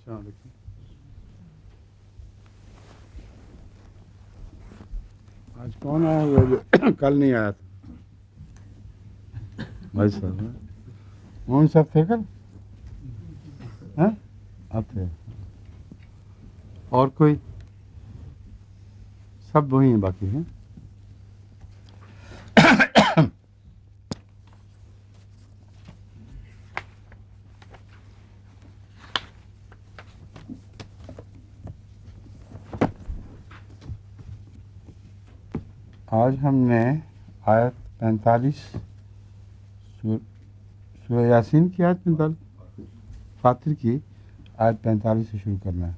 السلام علیکم. آج کون آیا ہوا جو کل نہیں آیا تھا؟ بھائی صاحب کون صاحب تھے کل؟ ہاں آپ تھے. اور کوئی؟ سب وہی ہیں باقی ہیں. آج ہم نے آیت 45 سورہ یاسین کی آیت 45 فاتر کی آیت 45 سے شروع کرنا ہے.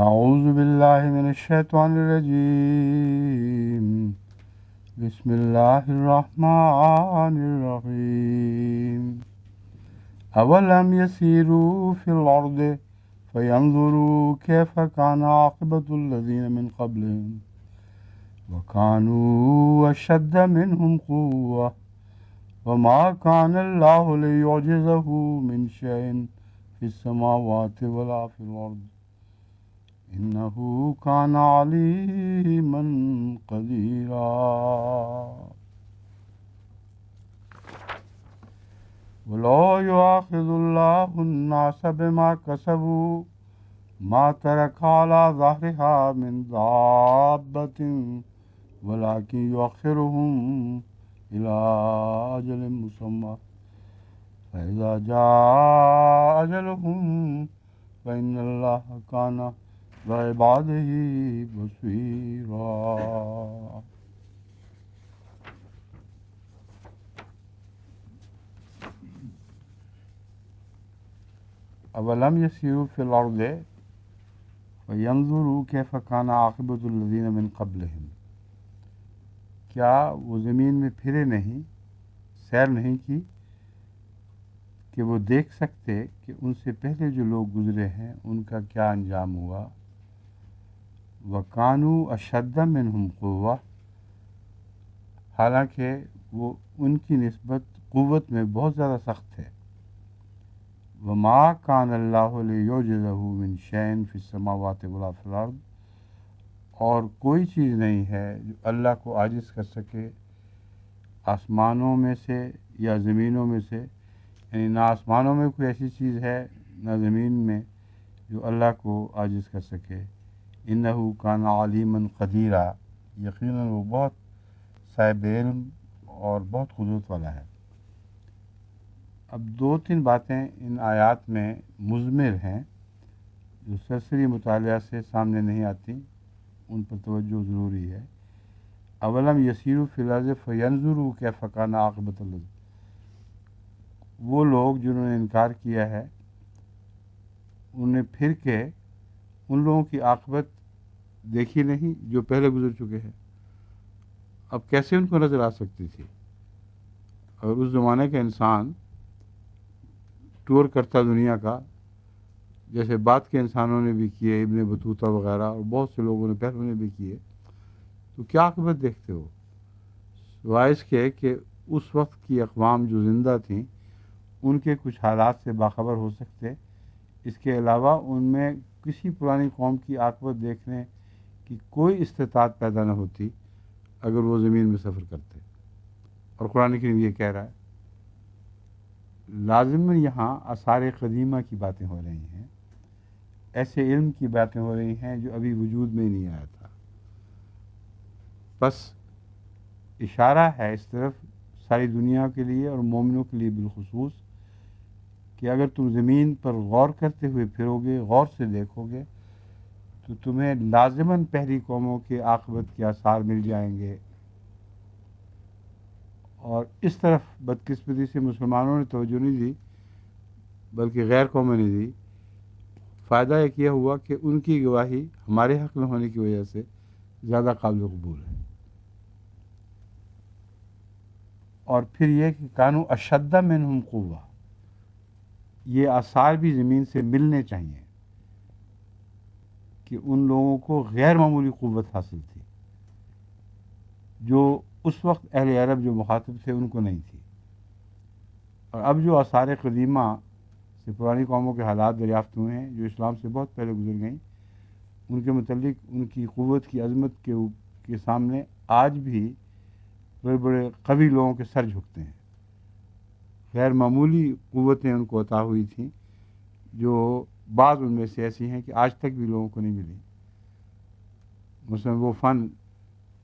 اعوذ باللہ من الشیطان الرجیم بسم اللہ الرحمن الرحیم. اولم يسيروا في الارض فينظروا كيف كان عاقبة الذين من قبلهم وكانوا أشد منهم قوة وما كان الله ليعجزه من شيء في السماوات ولا في الأرض إنه كان عليما قديرا. ولو يؤاخذ الله الناس بما كسبوا ما ترك على ظهرها من دابة ولكن يؤخرهم إلى أجل مسمى فإذا جاء أجلهم فإن الله كان بعباده بصيرا. اولم یسیروا فی الارض فینظروا کیف کان عاقبۃ الذین من قبلہم. کیا وہ زمین میں پھرے نہیں، سیر نہیں کی کہ وہ دیکھ سکتے کہ ان سے پہلے جو لوگ گزرے ہیں ان کا کیا انجام ہوا. وَكَانُوا أَشَدَّ مِنْهُمْ قُوَّةً، حالانکہ وہ ان کی نسبت قوت میں بہت زیادہ سخت ہے. وَمَا كَانَ اللَّهُ لِيُعْجِزَهُ مِنْ شَيْءٍ فِي السَّمَاوَاتِ وَلَا فِي الْأَرْضِ، اور کوئی چیز نہیں ہے جو اللہ کو عاجز کر سکے آسمانوں میں سے یا زمینوں میں سے. یعنی نہ آسمانوں میں کوئی ایسی چیز ہے نہ زمین میں جو اللہ کو عاجز کر سکے. انہو کان علیما قدیرا، یقیناً وہ بہت صاحب علم اور بہت قدرت والا ہے. اب دو تین باتیں ان آیات میں مضمر ہیں جو سرسری مطالعہ سے سامنے نہیں آتی، ان پر توجہ ضروری ہے. اولم یسیروا فی الارض فینظروا کیف کان عاقبۃ الذین، وہ لوگ جنہوں نے انکار کیا ہے انہیں پھر کے ان لوگوں کی عاقبت دیکھی نہیں جو پہلے گزر چکے ہیں. اب کیسے ان کو نظر آ سکتی تھی؟ اور اس زمانے کا انسان ٹور کرتا دنیا کا، جیسے بعد کے انسانوں نے بھی کیے، ابن بطوطہ وغیرہ اور بہت سے لوگوں نے پہلے نے بھی کیے، تو کیا عاقبت دیکھتے ہو؟ سوائے اس کے کہ اس وقت کی اقوام جو زندہ تھیں ان کے کچھ حالات سے باخبر ہو سکتے، اس کے علاوہ ان میں کسی پرانی قوم کی عاقبت دیکھنے کی کوئی استطاعت پیدا نہ ہوتی اگر وہ زمین میں سفر کرتے. اور قرآن کریم یہ کہہ رہا ہے. لازماً یہاں آثار قدیمہ کی باتیں ہو رہی ہیں، ایسے علم کی باتیں ہو رہی ہیں جو ابھی وجود میں نہیں آیا تھا. بس اشارہ ہے اس طرف ساری دنیا کے لیے اور مومنوں کے لیے بالخصوص کہ اگر تم زمین پر غور کرتے ہوئے پھرو گے، غور سے دیکھو گے، تو تمہیں لازماً پہلی قوموں کے عاقبت کے آثار مل جائیں گے. اور اس طرف بدقسمتی سے مسلمانوں نے توجہ نہیں دی بلکہ غیر قوموں نے دی. فائدہ ایک یہ ہوا کہ ان کی گواہی ہمارے حق میں ہونے کی وجہ سے زیادہ قابل قبول ہے. اور پھر یہ کہ کانوا اشد منہم قوہ، یہ آثار بھی زمین سے ملنے چاہیے کہ ان لوگوں کو غیر معمولی قوت حاصل تھی جو اس وقت اہل عرب جو مخاطب تھے ان کو نہیں تھی. اور اب جو آثار قدیمہ سے پرانی قوموں کے حالات دریافت ہوئے ہیں جو اسلام سے بہت پہلے گزر گئیں، ان کے متعلق ان کی قوت کی عظمت کے سامنے آج بھی بڑے بڑے قوی لوگوں کے سر جھکتے ہیں۔ غیر معمولی قوتیں ان کو عطا ہوئی تھیں جو بعض ان میں سے ایسی ہیں کہ آج تک بھی لوگوں کو نہیں ملی۔ مثلاً وہ فن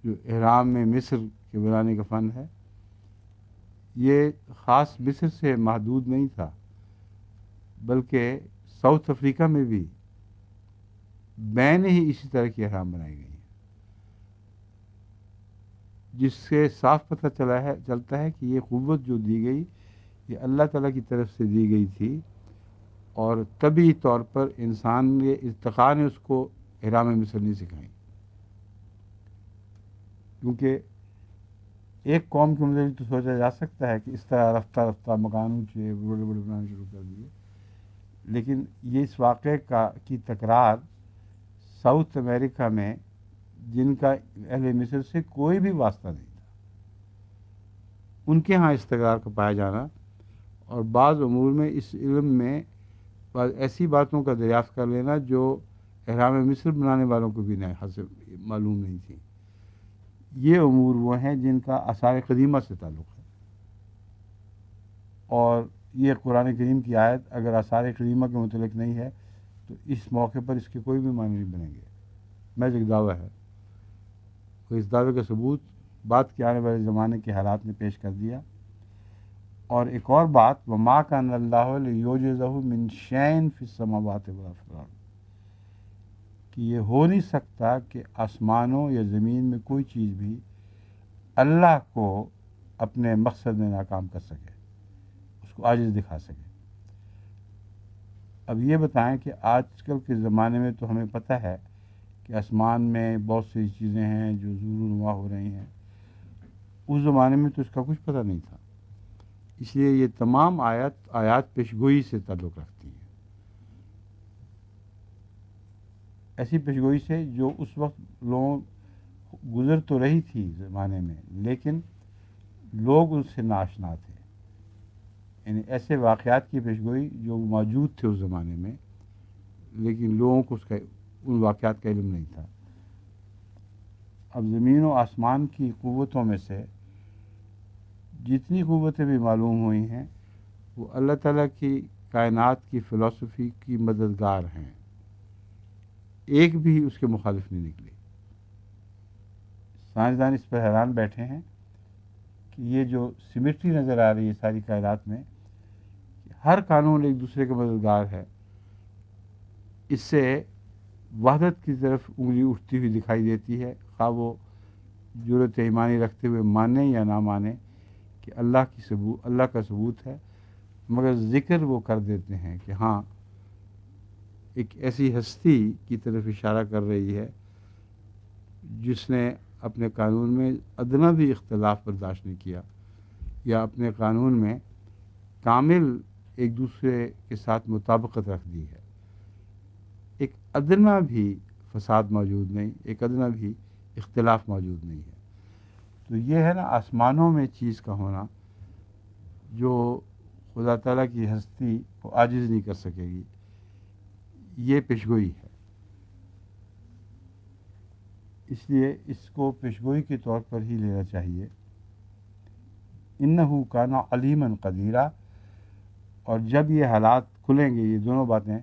جو احرام میں مصر کے بنانے کا فن ہے، یہ خاص مصر سے محدود نہیں تھا، بلکہ ساؤتھ افریقہ میں بھی بین ہی اسی طرح کی احرام بنائی گئی ہیں، جس سے صاف پتہ چلتا ہے کہ یہ قوت جو دی گئی یہ اللہ تعالیٰ کی طرف سے دی گئی تھی، اور طبعی طور پر انسان کے ارتقاء نے اس کو احرام مصر نہیں سکھائی، کیونکہ ایک قوم کے متعلق تو سوچا جا سکتا ہے کہ اس طرح رفتہ رفتہ مکان اونچے بڑے بڑے بنانے شروع کر دیے، لیکن یہ اس واقعے کی تکرار ساؤتھ امریکہ میں جن کا اہل مصر سے کوئی بھی واسطہ نہیں تھا، ان کے ہاں اس تکرار کا پایا جانا، اور بعض امور میں اس علم میں بعض ایسی باتوں کا دریافت کر لینا جو احرام مصر بنانے والوں کو بھی معلوم نہیں تھی، یہ امور وہ ہیں جن کا آثار قدیمہ سے تعلق ہے، اور یہ قرآن کریم کی آیت اگر آثار قدیمہ کے متعلق نہیں ہے تو اس موقع پر اس کے کوئی بھی معنی نہیں بنیں گے، محض ایک دعویٰ ہے۔ تو اس دعوے کا ثبوت بعد کے آنے والے زمانے کے حالات نے پیش کر دیا۔ اور ایک اور بات، وَمَا كَانَ اللَّهُ لِيُعْجِزَهُ مِنْ شَيْءٍ فِي السَّمَاوَاتِ وَلَا فِي الْأَرْضِ، کہ یہ ہو نہیں سکتا کہ آسمانوں یا زمین میں کوئی چیز بھی اللہ کو اپنے مقصد میں ناکام کر سکے، اس کو عاجز دکھا سکے۔ اب یہ بتائیں کہ آج کل کے زمانے میں تو ہمیں پتہ ہے کہ آسمان میں بہت سی چیزیں ہیں جو ظہور نما ہو رہی ہیں، اس زمانے میں تو اس کا کچھ پتہ نہیں تھا، اس لیے یہ تمام آیات پیشگوئی سے تعلق رکھتی ہیں، ایسی پیشگوئی سے جو اس وقت لوگوں گزر تو رہی تھی زمانے میں، لیکن لوگ ان سے ناآشنا تھے، یعنی ایسے واقعات کی پیشگوئی جو موجود تھے اس زمانے میں، لیکن لوگوں کو ان واقعات کا علم نہیں تھا۔ اب زمین و آسمان کی قوتوں میں سے جتنی قوتیں بھی معلوم ہوئی ہیں وہ اللہ تعالیٰ کی کائنات کی فلسفی کی مددگار ہیں، ایک بھی اس کے مخالف نہیں نکلی۔ سائنسدان اس پر حیران بیٹھے ہیں کہ یہ جو سمیٹری نظر آ رہی ہے ساری کائنات میں، ہر قانون ایک دوسرے کا مددگار ہے، اس سے وحدت کی طرف انگلی اٹھتی ہوئی دکھائی دیتی ہے، خواہ وہ جرأت ایمانی رکھتے ہوئے مانے یا نہ مانے کہ اللہ کا ثبوت ہے، مگر ذکر وہ کر دیتے ہیں کہ ہاں ایک ایسی ہستی کی طرف اشارہ کر رہی ہے جس نے اپنے قانون میں ادنا بھی اختلاف برداشت نہیں کیا، یا اپنے قانون میں کامل ایک دوسرے کے ساتھ مطابقت رکھ دی ہے، ایک ادنا بھی فساد موجود نہیں، ایک ادنا بھی اختلاف موجود نہیں ہے۔ تو یہ ہے نا آسمانوں میں چیز کا ہونا جو خدا تعالیٰ کی ہستی کو عاجز نہیں کر سکے گی، یہ پیشگوئی ہے، اس لیے اس کو پیشگوئی کے طور پر ہی لینا چاہیے۔ انہ کان علیما قدیرا، اور جب یہ حالات کھلیں گے، یہ دونوں باتیں،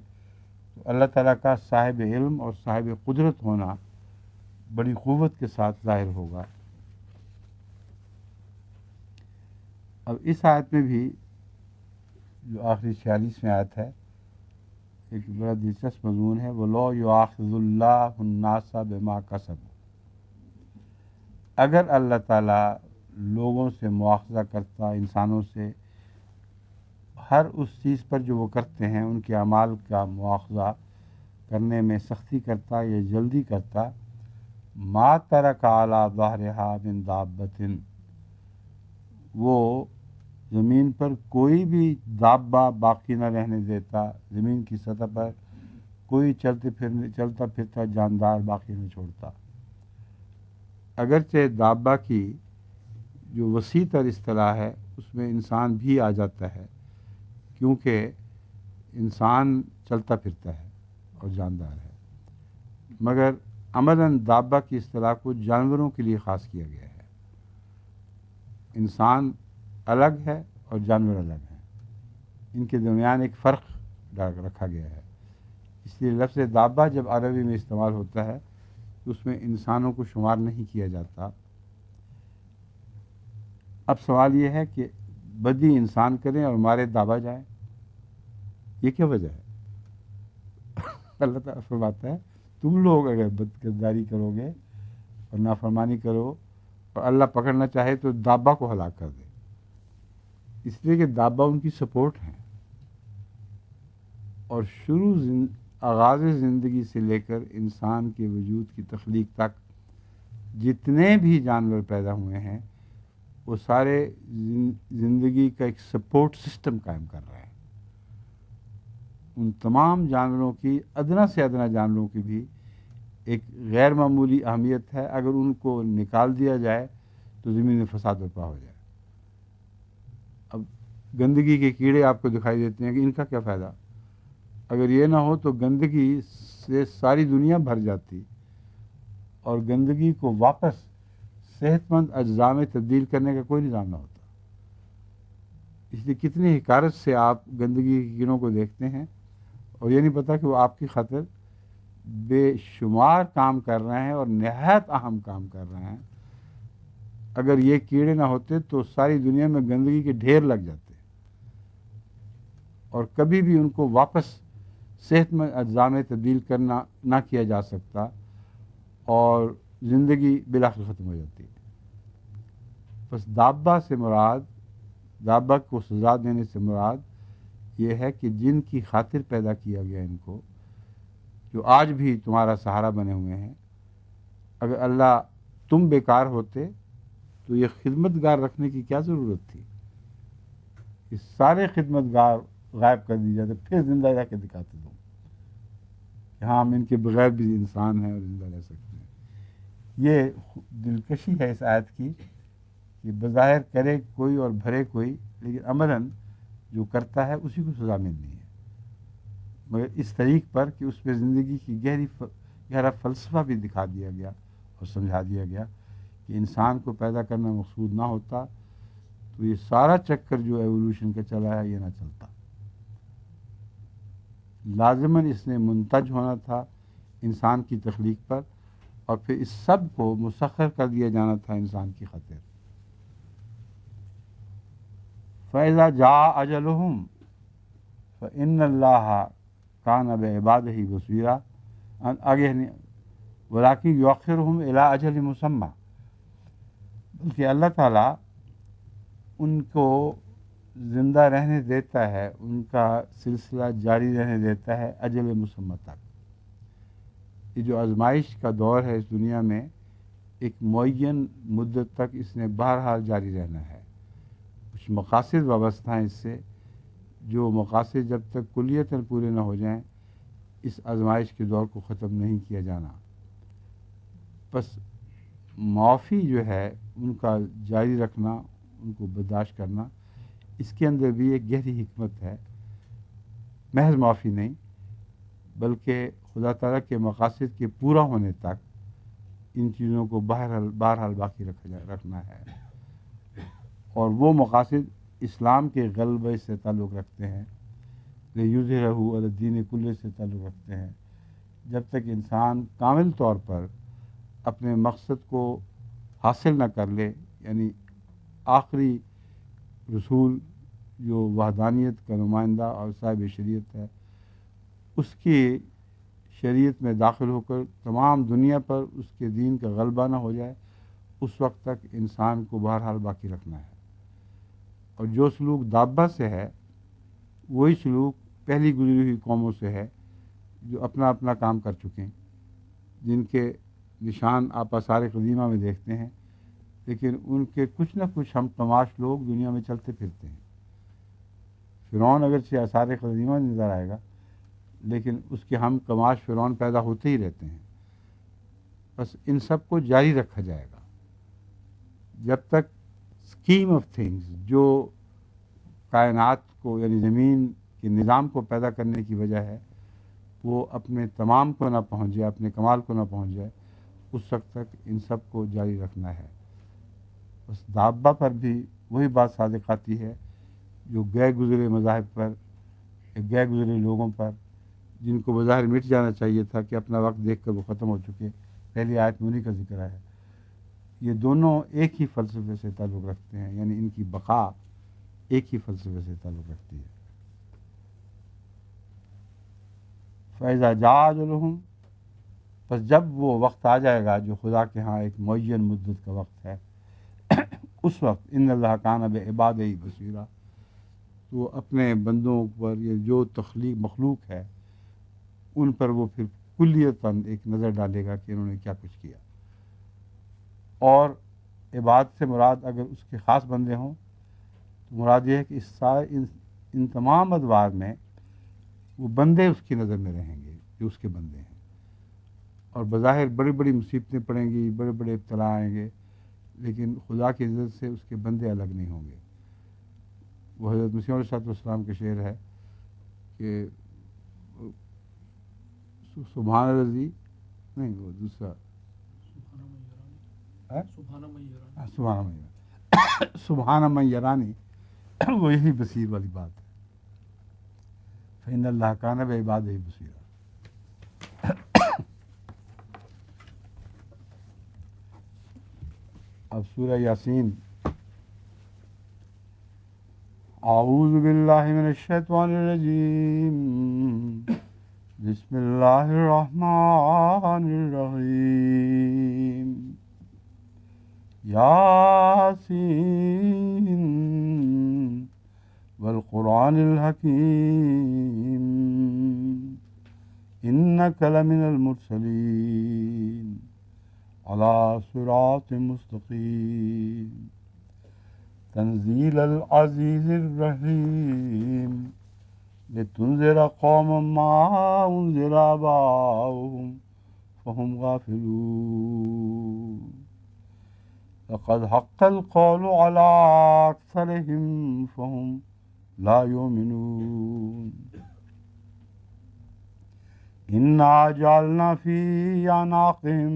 تو اللہ تعالیٰ کا صاحب علم اور صاحب قدرت ہونا بڑی قوت کے ساتھ ظاہر ہوگا۔ اب اس آیت میں بھی جو آخری 46 میں آیت ہے، ایک بڑا دلچسپ مضمون ہے، وَلَوْ يُؤَاخِذُ اللَّهُ النَّاسَ بِمَا كَسَبُوا، اگر اللہ تعالیٰ لوگوں سے مواخذہ کرتا، انسانوں سے ہر اس چیز پر جو وہ کرتے ہیں، ان کے اعمال کا مواخذہ کرنے میں سختی کرتا یا جلدی کرتا، ما ترک علی ظہرہا من دابۃ، وہ زمین پر کوئی بھی دابہ باقی نہ رہنے دیتا، زمین کی سطح پر کوئی چلتا پھرتا جاندار باقی نہ چھوڑتا۔ اگرچہ دابہ کی جو وسیع تر اصطلاح ہے اس میں انسان بھی آ جاتا ہے، کیونکہ انسان چلتا پھرتا ہے اور جاندار ہے، مگر عملاً دابہ کی اصطلاح کو جانوروں کے لیے خاص کیا گیا ہے۔ انسان الگ ہے اور جانور الگ ہیں، ان کے درمیان ایک فرق رکھا گیا ہے۔ اس لیے لفظ دابہ جب عربی میں استعمال ہوتا ہے تو اس میں انسانوں کو شمار نہیں کیا جاتا۔ اب سوال یہ ہے کہ بدی انسان کریں اور مارے دابہ جائیں، یہ کیا وجہ ہے؟ اللہ تعالیٰ فرماتا ہے تم لوگ اگر بدکرداری کرو گے اور نافرمانی کرو اور اللہ پکڑنا چاہے تو دابہ کو ہلاک کر دے، اس لیے کہ دابہ ان کی سپورٹ ہیں۔ اور آغاز زندگی سے لے کر انسان کے وجود کی تخلیق تک جتنے بھی جانور پیدا ہوئے ہیں وہ سارے زندگی کا ایک سپورٹ سسٹم قائم کر رہے ہیں۔ ان تمام جانوروں کی ادنا سے ادنا جانوروں کی بھی ایک غیر معمولی اہمیت ہے۔ اگر ان کو نکال دیا جائے تو زمین میں فساد برپا ہو جائے۔ اب گندگی کے کیڑے آپ کو دکھائی دیتے ہیں کہ ان کا کیا فائدہ؟ اگر یہ نہ ہو تو گندگی سے ساری دنیا بھر جاتی اور گندگی کو واپس صحت مند اجزاء میں تبدیل کرنے کا کوئی نظام نہ ہوتا۔ اس لیے کتنی حقارت سے آپ گندگی کے کیڑوں کو دیکھتے ہیں اور یہ نہیں پتا کہ وہ آپ کی خاطر بے شمار کام کر رہے ہیں اور نہایت اہم کام کر رہے ہیں۔ اگر یہ کیڑے نہ ہوتے تو ساری دنیا میں گندگی کے ڈھیر لگ جاتے اور کبھی بھی ان کو واپس صحت مند اجزاء میں تبدیل کرنا نہ کیا جا سکتا اور زندگی بالآخر ختم ہو جاتی۔ بس دابہ سے مراد، دابہ کو سزا دینے سے مراد یہ ہے کہ جن کی خاطر پیدا کیا گیا ان کو، جو آج بھی تمہارا سہارا بنے ہوئے ہیں، اگر اللہ تم بیکار ہوتے تو یہ خدمت گار رکھنے کی کیا ضرورت تھی؟ یہ سارے خدمت گار غائب کر دی جاتے، پھر زندہ رہ کے دکھاتے تم کہ ہاں ہم ان کے بغیر بھی انسان ہیں اور زندہ رہ سکتے ہیں۔ یہ دلکشی ہے اس آیت کی کہ بظاہر کرے کوئی اور بھرے کوئی، لیکن عملاً جو کرتا ہے اسی کو سزا ملنی ہے، مگر اس طریق پر کہ اس پہ زندگی کی گہرا فلسفہ بھی دکھا دیا گیا اور سمجھا دیا گیا کہ انسان کو پیدا کرنا مقصود نہ ہوتا تو یہ سارا چکر جو ایوولوشن کا چلا ہے یہ نہ چلتا۔ لازماً اس نے منتج ہونا تھا انسان کی تخلیق پر، اور پھر اس سب کو مسخر کر دیا جانا تھا انسان کی خاطر۔ فَإِذَا جَاءَ أَجَلُهُمْ فَإِنَّ اللَّهَ كَانَ بِعِبَادِهِ بَصِيرًا آگے وَلَٰكِنْ يُؤَخِّرُهُمْ إِلَىٰ أَجَلٍ مُّسَمًّى، بلکہ اللہ تعالیٰ ان کو زندہ رہنے دیتا ہے، ان کا سلسلہ جاری رہنے دیتا ہے اجل مسمى تک۔ یہ جو آزمائش کا دور ہے اس دنیا میں، ایک معین مدت تک اس نے بہرحال جاری رہنا ہے۔ کچھ مقاصد وابستہ ہیں اس سے، جو مقاصد جب تک کلیتاً پورے نہ ہو جائیں اس آزمائش کے دور کو ختم نہیں کیا جانا۔ بس معافی جو ہے ان کا جاری رکھنا، ان کو برداشت کرنا، اس کے اندر بھی ایک گہری حکمت ہے۔ محض معافی نہیں بلکہ خدا تعالیٰ کے مقاصد کے پورا ہونے تک ان چیزوں کو بہرحال باقی رکھنا ہے، اور وہ مقاصد اسلام کے غلبے سے تعلق رکھتے ہیں، لِیُظْہِرَہُ عَلَى الدِّینِ کُلِّہ سے تعلق رکھتے ہیں۔ جب تک انسان کامل طور پر اپنے مقصد کو حاصل نہ کر لے، یعنی آخری رسول جو وحدانیت کا نمائندہ اور صاحب شریعت ہے، اس کی شریعت میں داخل ہو کر تمام دنیا پر اس کے دین کا غلبہ نہ ہو جائے، اس وقت تک انسان کو بہرحال باقی رکھنا ہے۔ اور جو سلوک دابہ سے ہے وہی سلوک پہلی گزری ہوئی قوموں سے ہے جو اپنا اپنا کام کر چکے ہیں، جن کے نشان آپ آثار قدیمہ میں دیکھتے ہیں، لیکن ان کے کچھ نہ کچھ ہم تماش لوگ دنیا میں چلتے پھرتے ہیں۔ فرعون اگرچہ آثار قدیمہ نظر آئے گا لیکن اس کے ہم کماش فرعون پیدا ہوتے ہی رہتے ہیں۔ بس ان سب کو جاری رکھا جائے گا جب تک اسکیم آف تھنگز جو کائنات کو، یعنی زمین کہ نظام کو پیدا کرنے کی وجہ ہے وہ اپنے تمام کو نہ پہنچ جائے، اپنے کمال کو نہ پہنچ جائے، اس وقت تک ان سب کو جاری رکھنا ہے۔ اس دابہ پر بھی وہی بات صادق آتی ہے جو گئے گزرے مذاہب پر، گئے گزرے لوگوں پر، جن کو بظاہر مٹ جانا چاہیے تھا کہ اپنا وقت دیکھ کر وہ ختم ہو چکے، پہلی آیت میں انہی کا ذکر ہے۔ یہ دونوں ایک ہی فلسفے سے تعلق رکھتے ہیں، یعنی ان کی بقا ایک ہی فلسفے سے تعلق رکھتی ہے۔ فَإِذَا جَاءَ أَجَلُهُمْ، پس جب وہ وقت آ جائے گا جو خدا کے ہاں ایک معین مدت کا وقت ہے، اس وقت ان اللہ کان بعبادہ بصیرا، تو اپنے بندوں پر یہ جو تخلیق مخلوق ہے ان پر وہ پھر کلیتاً ایک نظر ڈالے گا کہ انہوں نے کیا کچھ کیا۔ اور عباد سے مراد اگر اس کے خاص بندے ہوں تو مراد یہ ہے کہ ان تمام ادوار میں وہ بندے اس کی نظر میں رہیں گے جو اس کے بندے ہیں، اور بظاہر بڑی بڑی مصیبتیں پڑیں گی، بڑے بڑے ابتلا آئیں گے، لیکن خدا کی نظر سے اس کے بندے الگ نہیں ہوں گے۔ وہ حضرت مسیح علیہ السلام کے شعر ہے کہ سبحان رضی، نہیں وہ دوسرا سبحان من یرانی، وہ یہی بصیر والی بات ہے۔ فإن اللہ کان بعبادہ بصیرا۔ اب سورہ یاسین۔ اعوذ باللہ من الشیطان الرجیم، بسم اللہ الرحمن الرحیم، یاسین والقرآن الحکیم، انک لمن المرسلین علی صراط مستقیم، تنزیل العزیز الرحیم، لتنذر قوما ما انذر آباؤهم فهم غافلون، لقد حق القول على أكثرهم فهم لا يؤمنون، إنا جعلنا في أعناقهم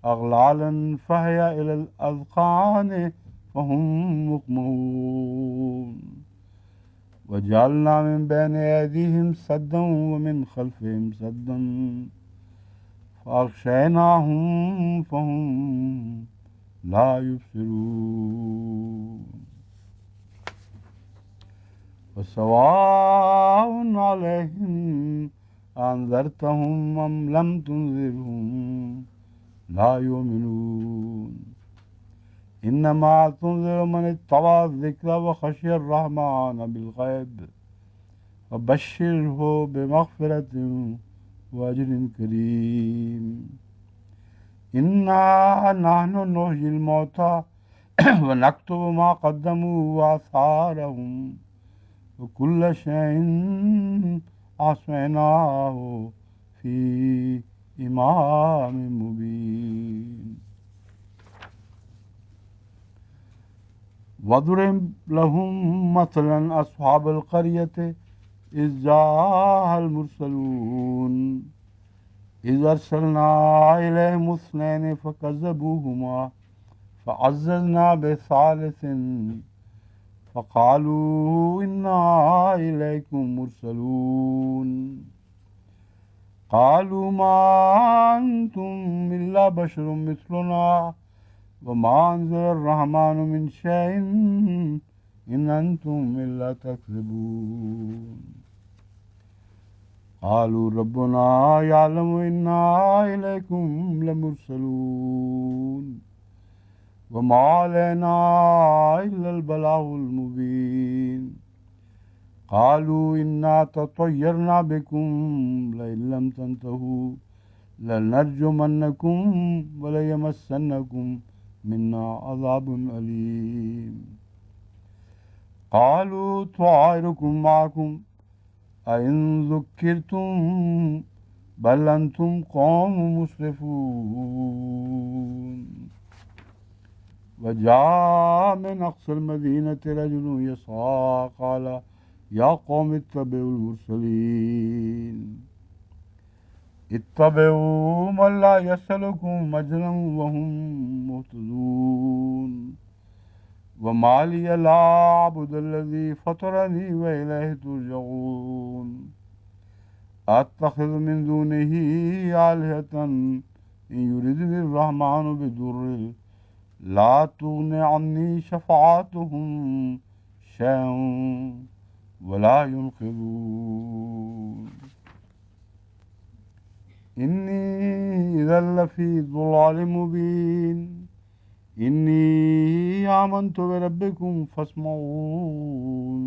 أغلالا فهي إلى الأذقان فهم مقمحون، وجعلنا من بين أيديهم سدا ومن خلفهم سدا فأغشيناهم فهم لا يبصرون، وسواء عليهم أنذرتهم أم لم تنذرهم لا يؤمنون، إنما تنذر من اتبع الذكر وخشي الرحمن بالغيب فبشره بمغفرة وأجر كريم، إنا نحن نحيي الموتى ونكتب ما قدموا وآثارهم وكل شيء أحصيناه في إمام مبين، واضرب لهم مثلا أصحاب القرية إذ جاءها المرسلون إذ أرسلنا إليهم اثنين فكذبوهما فعززنا بثالث فقالوا إنا إليكم مرسلون، قالوا ما أنتم إلا بشر مثلنا وما أنزل الرحمن من شيء إن أنتم إلا تكذبون، قالوا ربنا يعلم إنا إليكم لمرسلون وما علينا إلا البلاغ المبين، قالوا إنا تطيرنا بكم لئن لم تنتهوا لنرجمنكم وليمسنكم منا عذاب أليم، قالوا طائركم معكم أئن ذكرتم بل أنتم قوم مسرفون، وجاء من أقصى المدينة رجل يسعى قال یا قوم اتبعوا المرسلین اتبعوا من لا يسألكم أجرا وهم مهتدون وما لي لا أعبد الذي فطرني وإليه ترجعون أتخذ من دونه آلهة إن يردني الرحمن بضر لا تغن عني شفاعتهم شيئا ولا ينقذون إني إذا لفي ضلال مبين إني آمنت بربكم فاسمعون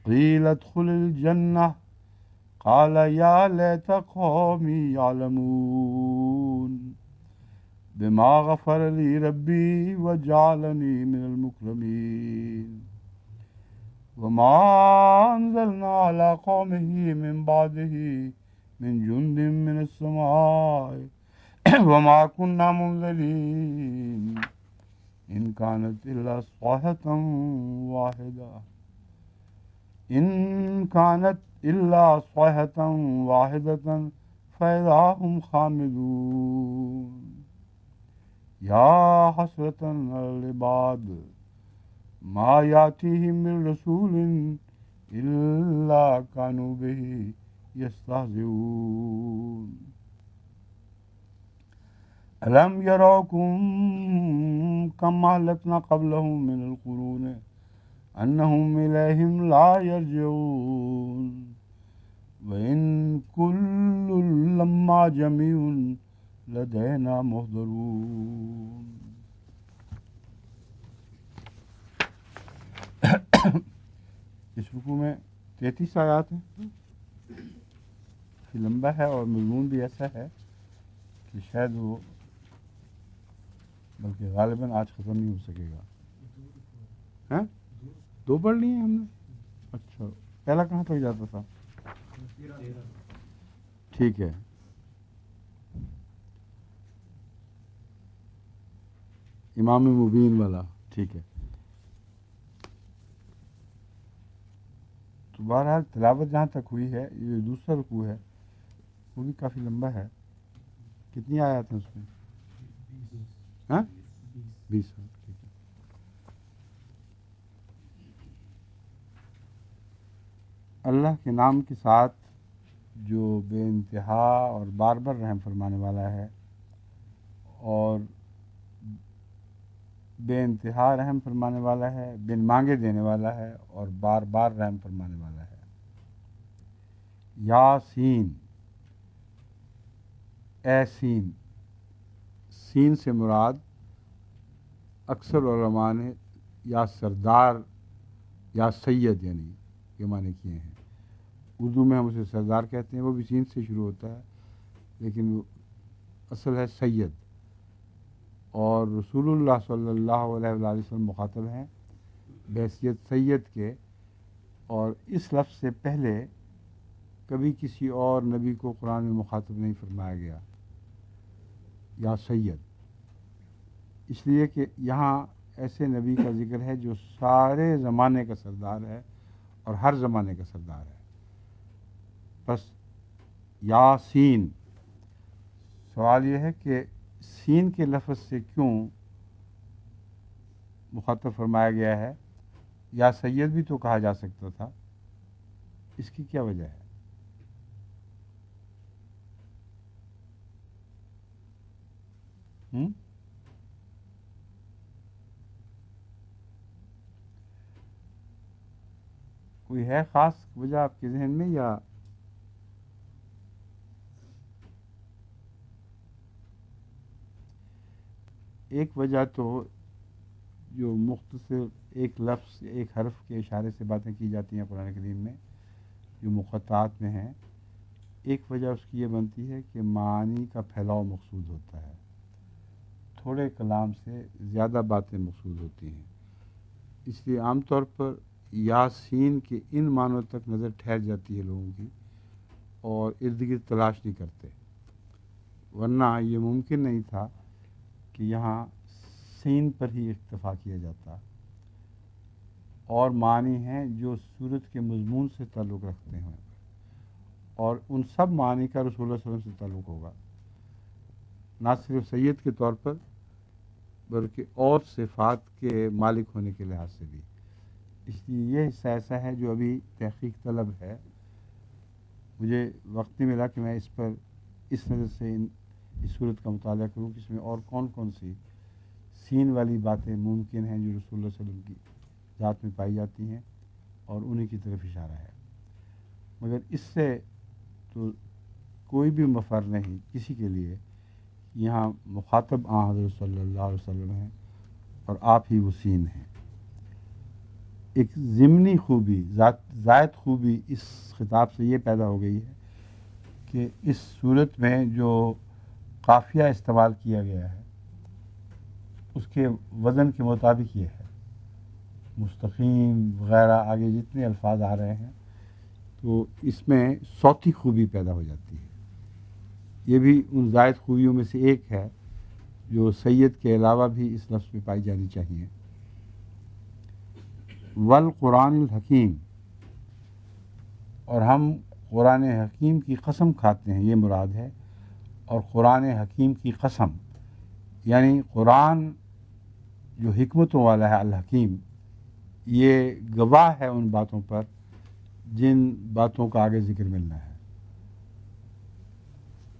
قيل ادخل الجنة قال يا ليت قومي يعلمون بما غفر لي ربي وجعلني من المكرمين وما أنزلنا على قومه من بعده من جند من السماء وما كنا منزلين إن كانت إلا صيحة واحدة فإذا هم خامدون يا حسرة على العباد ما يأتيهم من رسول إلا كانوا به يستهزئون ألم يروكم كم أهلكنا قبلهم من القرون أنهم إليهم لا يرجعون وإن كل لما جميع لدينا محضرون. اس رکوع میں 33 آیات ہیں. کافی لمبا ہے اور مضمون بھی ایسا ہے کہ شاید وہ بلکہ غالباً آج ختم نہیں ہو سکے گا. ہاں 2 پڑھ لیے ہم نے. اچھا پہلا کہاں تک جاتا تھا؟ ٹھیک ہے. امام مبین والا. ٹھیک ہے. تو بہرحال تلاوت جہاں تک ہوئی ہے یہ دوسرا رکوع ہے وہ بھی کافی لمبا ہے. کتنی آیات ہیں اس میں؟ ہاں 20. ٹھیک ہے. اللہ کے نام کے ساتھ جو بے انتہا اور بار بار رحم فرمانے والا ہے اور بے انتہا رحم فرمانے والا ہے، بن مانگے دینے والا ہے اور بار بار رحم فرمانے والا ہے. یاسین، اے سین. سین سے مراد اکثر علماء نے یا سردار یا سید یعنی یہ معنی کیے ہیں. اردو میں ہم اسے سردار کہتے ہیں، وہ بھی سین سے شروع ہوتا ہے لیکن وہ اصل ہے سید. اور رسول اللہ صلی اللہ علیہ وآلہ وسلم مخاطب ہیں بحیثیت سید کے، اور اس لفظ سے پہلے کبھی کسی اور نبی کو قرآن میں مخاطب نہیں فرمایا گیا یا سید، اس لیے کہ یہاں ایسے نبی کا ذکر ہے جو سارے زمانے کا سردار ہے اور ہر زمانے کا سردار ہے. بس یاسین. سوال یہ ہے کہ سین کے لفظ سے کیوں مخاطب فرمایا گیا ہے؟ یا سید بھی تو کہا جا سکتا تھا. اس کی کیا وجہ ہے؟ کوئی ہے خاص وجہ آپ کے ذہن میں؟ یا ایک وجہ تو جو مختصر ایک لفظ ایک حرف کے اشارے سے باتیں کی جاتی ہیں قرآن کریم میں جو مقطعات میں ہیں، ایک وجہ اس کی یہ بنتی ہے کہ معانی کا پھیلاؤ مقصود ہوتا ہے. تھوڑے کلام سے زیادہ باتیں مقصود ہوتی ہیں، اس لیے عام طور پر یاسین کے ان معنوں تک نظر ٹھہر جاتی ہے لوگوں کی اور ارد گرد تلاش نہیں کرتے. ورنہ یہ ممکن نہیں تھا کہ یہاں سین پر ہی اکتفا کیا جاتا اور معنی ہیں جو صورت کے مضمون سے تعلق رکھتے ہیں، اور ان سب معنی کا رسول اللہ صلی اللہ علیہ وسلم سے تعلق ہوگا، نہ صرف سید کے طور پر بلکہ اور صفات کے مالک ہونے کے لحاظ سے بھی۔ اس لیے یہ حصہ ایسا ہے جو ابھی تحقیق طلب ہے، مجھے وقت نہیں ملا کہ میں اس پر اس نظر سے اس صورت کا مطالعہ کروں کہ اس میں اور کون کون سی سین والی باتیں ممکن ہیں جو رسول اللہ صلی اللہ علیہ وسلم کی ذات میں پائی جاتی ہیں، اور انہی کی طرف اشارہ ہے۔ مگر اس سے تو کوئی بھی مفر نہیں کسی کے لیے، یہاں مخاطب حضرت صلی اللہ علیہ وسلم ہیں اور آپ ہی وہ سین ہیں۔ ایک ضمنی خوبی، زائد خوبی اس خطاب سے یہ پیدا ہو گئی ہے کہ اس صورت میں جو قافیہ استعمال کیا گیا ہے اس کے وزن کے مطابق یہ ہے، مستقیم وغیرہ آگے جتنے الفاظ آ رہے ہیں تو اس میں صوتی خوبی پیدا ہو جاتی ہے۔ یہ بھی ان زائد خوبیوں میں سے ایک ہے جو سید کے علاوہ بھی اس لفظ میں پائی جانی چاہیے۔ والقرآن الحکیم، اور ہم قرآن حکیم کی قسم کھاتے ہیں، یہ مراد ہے۔ اور قرآن حکیم کی قسم یعنی قرآن جو حکمتوں والا ہے الحکیم، یہ گواہ ہے ان باتوں پر جن باتوں کا آگے ذکر ملنا ہے۔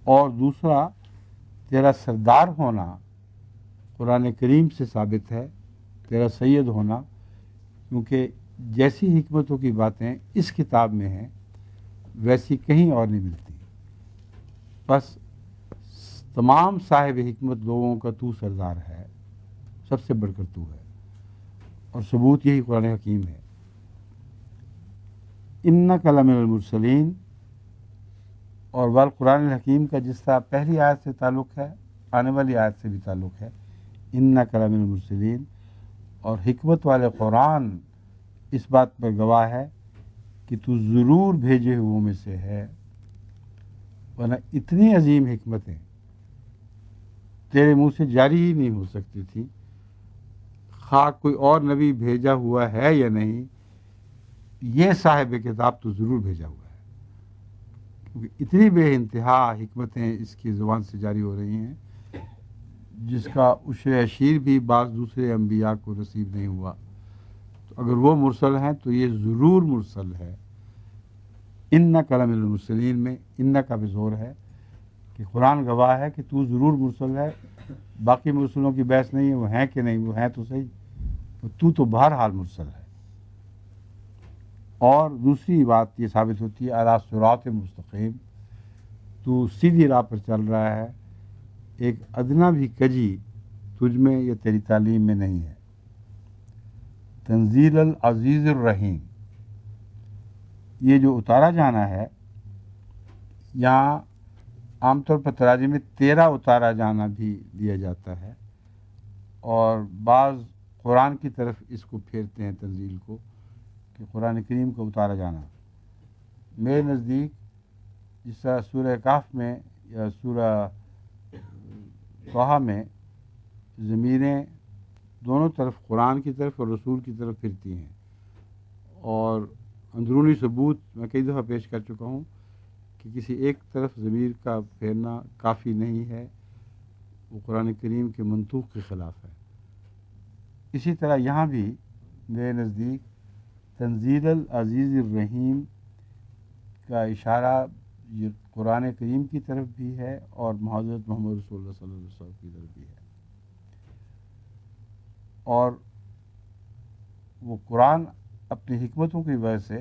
اور دوسرا، تیرا سردار ہونا قرآن کریم سے ثابت ہے، تیرا سید ہونا، کیونکہ جیسی حکمتوں کی باتیں اس کتاب میں ہیں ویسی کہیں اور نہیں ملتی۔ بس تمام صاحب حکمت لوگوں کا تو سردار ہے، سب سے بڑھ کر تو ہے، اور ثبوت یہی قرآن حکیم ہے۔ انک لمن المرسلین، اور والقرآن الحکیم کا جس طرح پہلی آیت سے تعلق ہے آنے والی آیت سے بھی تعلق ہے، انک لمن المرسلین، اور حکمت والے قرآن اس بات پر گواہ ہے کہ تو ضرور بھیجے ہوئوں میں سے ہے، ورنہ اتنی عظیم حکمتیں تیرے منہ سے جاری ہی نہیں ہو سکتی تھی، خواہ کوئی اور نبی بھیجا ہوا ہے یا نہیں، یہ صاحب کتاب تو ضرور بھیجا ہوا ہے، کیونکہ اتنی بے انتہا حکمتیں اس کی زبان سے جاری ہو رہی ہیں جس کا عشر عشیر بھی بعض دوسرے انبیاء کو نصیب نہیں ہوا۔ تو اگر وہ مرسل ہیں تو یہ ضرور مرسل ہے۔ انک لمن المرسلین میں ان کا بھی زور ہے کہ قرآن گواہ ہے کہ تو ضرور مرسل ہے، باقی مرسلوں کی بحث نہیں ہے وہ ہیں کہ نہیں، وہ ہیں تو صحیح، تو بہرحال مرسل ہے۔ اور دوسری بات یہ ثابت ہوتی ہے علی صراط مستقیم، تو سیدھی راہ پر چل رہا ہے، ایک ادنا بھی کجی تجھ میں یا تیری تعلیم میں نہیں ہے۔ تنزیل العزیز الرحیم، یہ جو اتارا جانا ہے، یہاں عام طور پر تراجم میں تیرا اتارا جانا بھی لیا جاتا ہے، اور بعض قرآن کی طرف اس کو پھیرتے ہیں تنزیل کو کہ قرآن کریم کو اتارا جانا۔ میرے نزدیک جس طرح سورہ کہف میں یا سورہ طٰہٰ میں ضمیریں دونوں طرف قرآن کی طرف اور رسول کی طرف پھرتی ہیں، اور اندرونی ثبوت میں کئی دفعہ پیش کر چکا ہوں کہ کسی ایک طرف ضمیر کا پھیرنا کافی نہیں ہے، وہ قرآن کریم کے منطوق کے خلاف ہے۔ اسی طرح یہاں بھی میرے نزدیک تنزیل العزیز الرحیم کا اشارہ یہ قرآن کریم کی طرف بھی ہے اور حضرت محمد رسول اللہ صلی اللہ علیہ وسلم کی طرف بھی ہے، اور وہ قرآن اپنی حکمتوں کی وجہ سے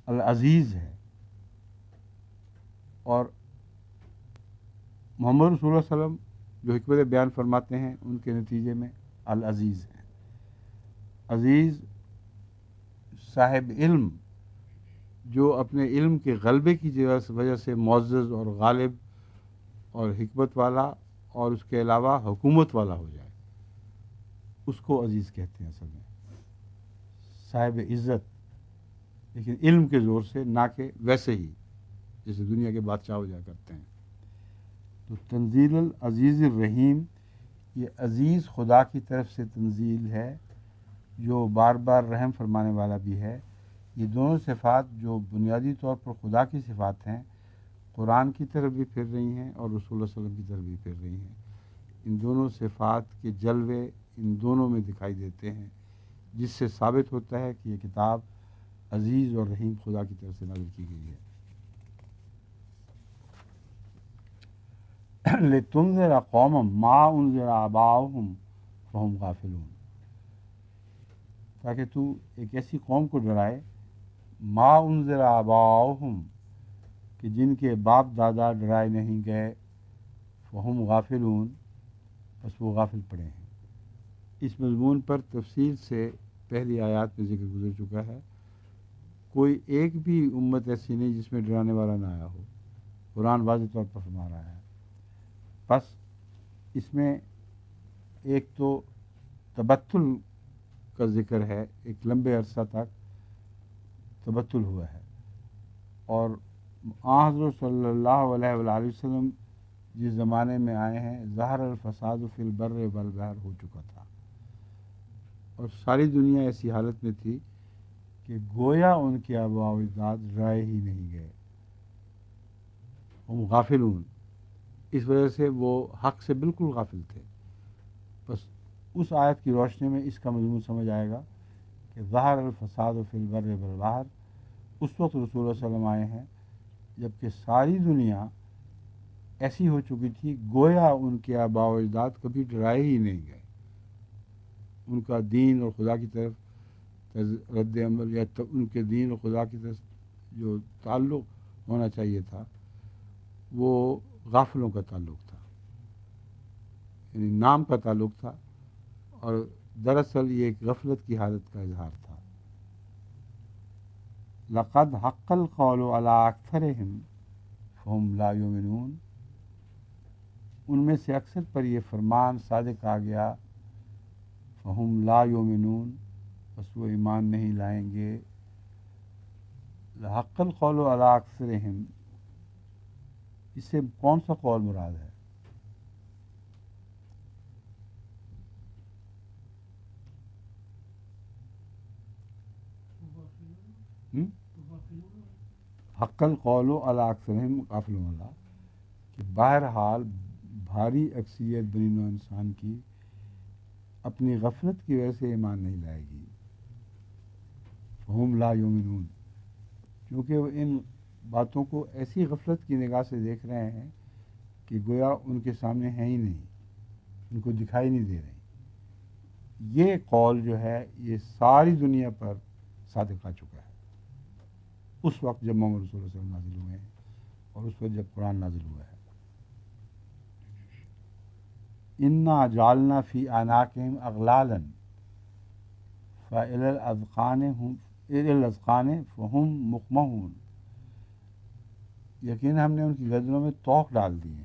العزیز ہے، اور محمد رسول اللہ صلی اللہ علیہ وسلم جو حکمت بیان فرماتے ہیں ان کے نتیجے میں العزیز ہیں۔ عزیز صاحب علم جو اپنے علم کے غلبے کی وجہ سے معزز اور غالب اور حکمت والا اور اس کے علاوہ حکومت والا ہو جائے، اس کو عزیز کہتے ہیں اصل میں، صاحب عزت، لیکن علم کے زور سے، نہ کہ ویسے ہی جیسے دنیا کے بادشاہ ہو جایا کرتے ہیں۔ تو تنزیل العزیز الرحیم، یہ عزیز خدا کی طرف سے تنزیل ہے جو بار بار رحم فرمانے والا بھی ہے. یہ دونوں صفات جو بنیادی طور پر خدا کی صفات ہیں قرآن کی طرف بھی پھر رہی ہیں اور رسول اللہ صلی اللہ علیہ وسلم کی طرف بھی پھر رہی ہیں. ان دونوں صفات کے جلوے ان دونوں میں دکھائی دیتے ہیں، جس سے ثابت ہوتا ہے کہ یہ کتاب عزیز اور رحیم خدا کی طرف سے نازل کی گئی ہے. لِتُنذِرَ قَوْمًا مَا أُنذِرَ آبَاؤُهُمْ فَهُمْ غَافِلُونَ، تاکہ تو ایک ایسی قوم کو ڈرائے ما انذر آباؤہم، کہ جن کے باپ دادا ڈرائے نہیں گئے، فہم غافلون، بس وہ غافل پڑے ہیں. اس مضمون پر تفصیل سے پہلی آیات میں ذکر گزر چکا ہے. کوئی ایک بھی امت ایسی نہیں جس میں ڈرانے والا نہ آیا ہو. قرآن واضح طور پر فرما رہا ہے. بس اس میں ایک تو تبتل کا ذکر ہے، ایک لمبے عرصہ تک تبتل ہوا ہے، اور حضرت صلی اللہ علیہ وآلہ وسلم جس زمانے میں آئے ہیں ظہر الفساد فی البر والبحر ہو چکا تھا، اور ساری دنیا ایسی حالت میں تھی کہ گویا ان کے آباء و اجداد رائے ہی نہیں گئے، ہم غافلون. اس وجہ سے وہ حق سے بالکل غافل تھے. بس اس آیت کی روشنی میں اس کا مضمون سمجھ آئے گا کہ ظہر الفساد فی البر والبحر اس وقت رسول اللہ صلی اللہ علیہ وسلم آئے ہیں جب کہ ساری دنیا ایسی ہو چکی تھی گویا ان کے آباء و اجداد کبھی ڈرائے ہی نہیں گئے. ان کا دین اور خدا کی طرف رد عمل یا ان کے دین اور خدا کی طرف جو تعلق ہونا چاہیے تھا وہ غافلوں کا تعلق تھا، یعنی نام کا تعلق تھا، اور دراصل یہ ایک غفلت کی حالت کا اظہار تھا. لقد حق القول علی اکثرہم فہم لا یؤمنون، ان میں سے اکثر پر یہ فرمان صادق آ گیا، فہم لا یؤمنون، بس وہ ایمان نہیں لائیں گے. حق القول علی اکثرہم، اس سے کون سا قول مراد ہے؟ حق القول علی اکثرہم غافلون اللہ، کہ بہرحال بھاری اکثریت بنی نوع انسان کی اپنی غفلت کی وجہ سے ایمان نہیں لائے گی. فہم لا یؤمنون، کیونکہ وہ ان باتوں کو ایسی غفلت کی نگاہ سے دیکھ رہے ہیں کہ گویا ان کے سامنے ہیں ہی نہیں، ان کو دکھائی نہیں دے رہی. یہ قول جو ہے یہ ساری دنیا پر صادق آ چکا ہے اس وقت جب محمد رسول اللہ صلی اللہ علیہ وسلم نازل ہوئے ہیں اور اس وقت جب قرآن نازل ہوا ہے. انا جعلنا فی اعناقہم اغلالا فإلی الاذقان فہم مقمحون، یقین ہم نے ان کی گردنوں میں طوق ڈال دیے ہیں.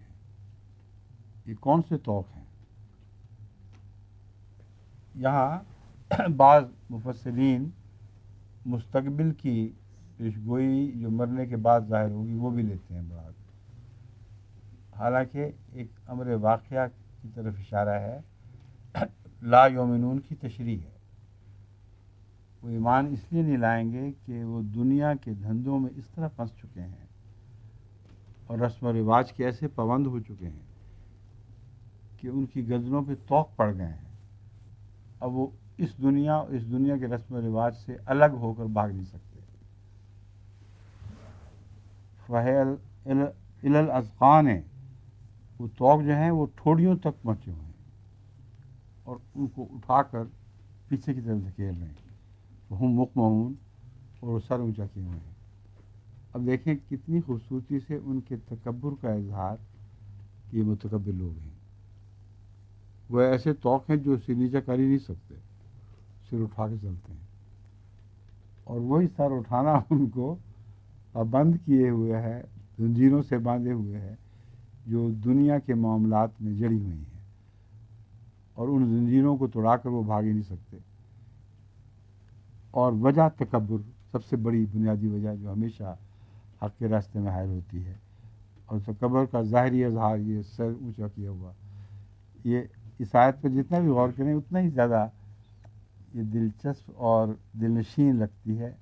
یہ کون سے طوق ہیں؟ یہاں بعض مفسرین مستقبل کی پیشگوئی جو مرنے کے بعد ظاہر ہوگی وہ بھی لیتے ہیں مراد، حالانکہ ایک امر واقعہ کی طرف اشارہ ہے. لا یومنون کی تشریح ہے، وہ ایمان اس لیے نہیں لائیں گے کہ وہ دنیا کے دھندوں میں اس طرح پھنس چکے ہیں اور رسم و رواج کے ایسے پابند ہو چکے ہیں کہ ان کی گردنوں پہ طوق پڑ گئے ہیں. اب وہ اس دنیا کے رسم و رواج سے الگ ہو کر بھاگ نہیں سکتے. فَإِلَى الْأَذْقَانِ، وہ طوق جو ہیں وہ ٹھوڑیوں تک پہنچے ہوئے ہیں اور ان کو اٹھا کر پیچھے کی طرف دھکیل رہے ہیں. ہم مقمحون، اور وہ سر اونچا کیے ہوئے ہیں. اب دیکھیں کتنی خوبصورتی سے ان کے تکبر کا اظہار کہ یہ متکبر لوگ ہیں. وہ ایسے طوق ہیں جو سر نیچا کر ہی نہیں سکتے، سر اٹھا کے چلتے ہیں، اور وہی سر اٹھانا ان کو پابند کیے ہوئے ہے، زنجیروں سے باندھے ہوئے ہے جو دنیا کے معاملات میں جڑی ہوئی ہیں، اور ان زنجیروں کو توڑا کر وہ بھاگ ہی نہیں سکتے. اور وجہ تکبر، سب سے بڑی بنیادی وجہ جو ہمیشہ حق کے راستے میں حائل ہوتی ہے، اور تکبر کا ظاہری اظہار یہ سر اونچا کیا ہوا. یہ اس آیت پر جتنا بھی غور کریں اتنا ہی زیادہ یہ دلچسپ اور دلنشین لگتی ہے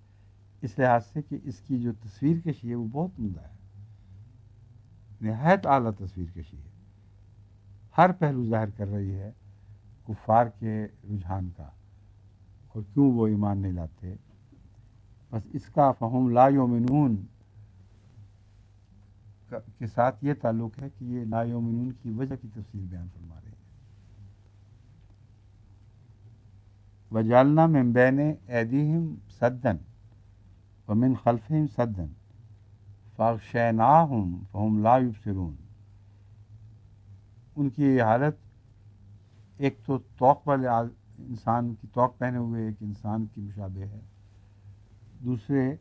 اس لحاظ سے کہ اس کی جو تصویر کشی ہے وہ بہت عمدہ ہے، نہایت اعلیٰ تصویر کشی ہے، ہر پہلو ظاہر کر رہی ہے کفار کے رجحان کا اور کیوں وہ ایمان نہیں لاتے۔ بس اس کا فہم لا یؤمنون کے ساتھ یہ تعلق ہے کہ یہ لا یؤمنون کی وجہ کی تفصیل بیان فرما رہے ہیں۔ وجعلنا من بین ایدیہم سدا ومن خلفہم سدا فاغشیناہم فہم لا یبصرون۔ ان کی یہ حالت ایک تو توق والے انسان کی توق پہنے ہوئے ایک انسان کی مشابہ ہے، دوسرے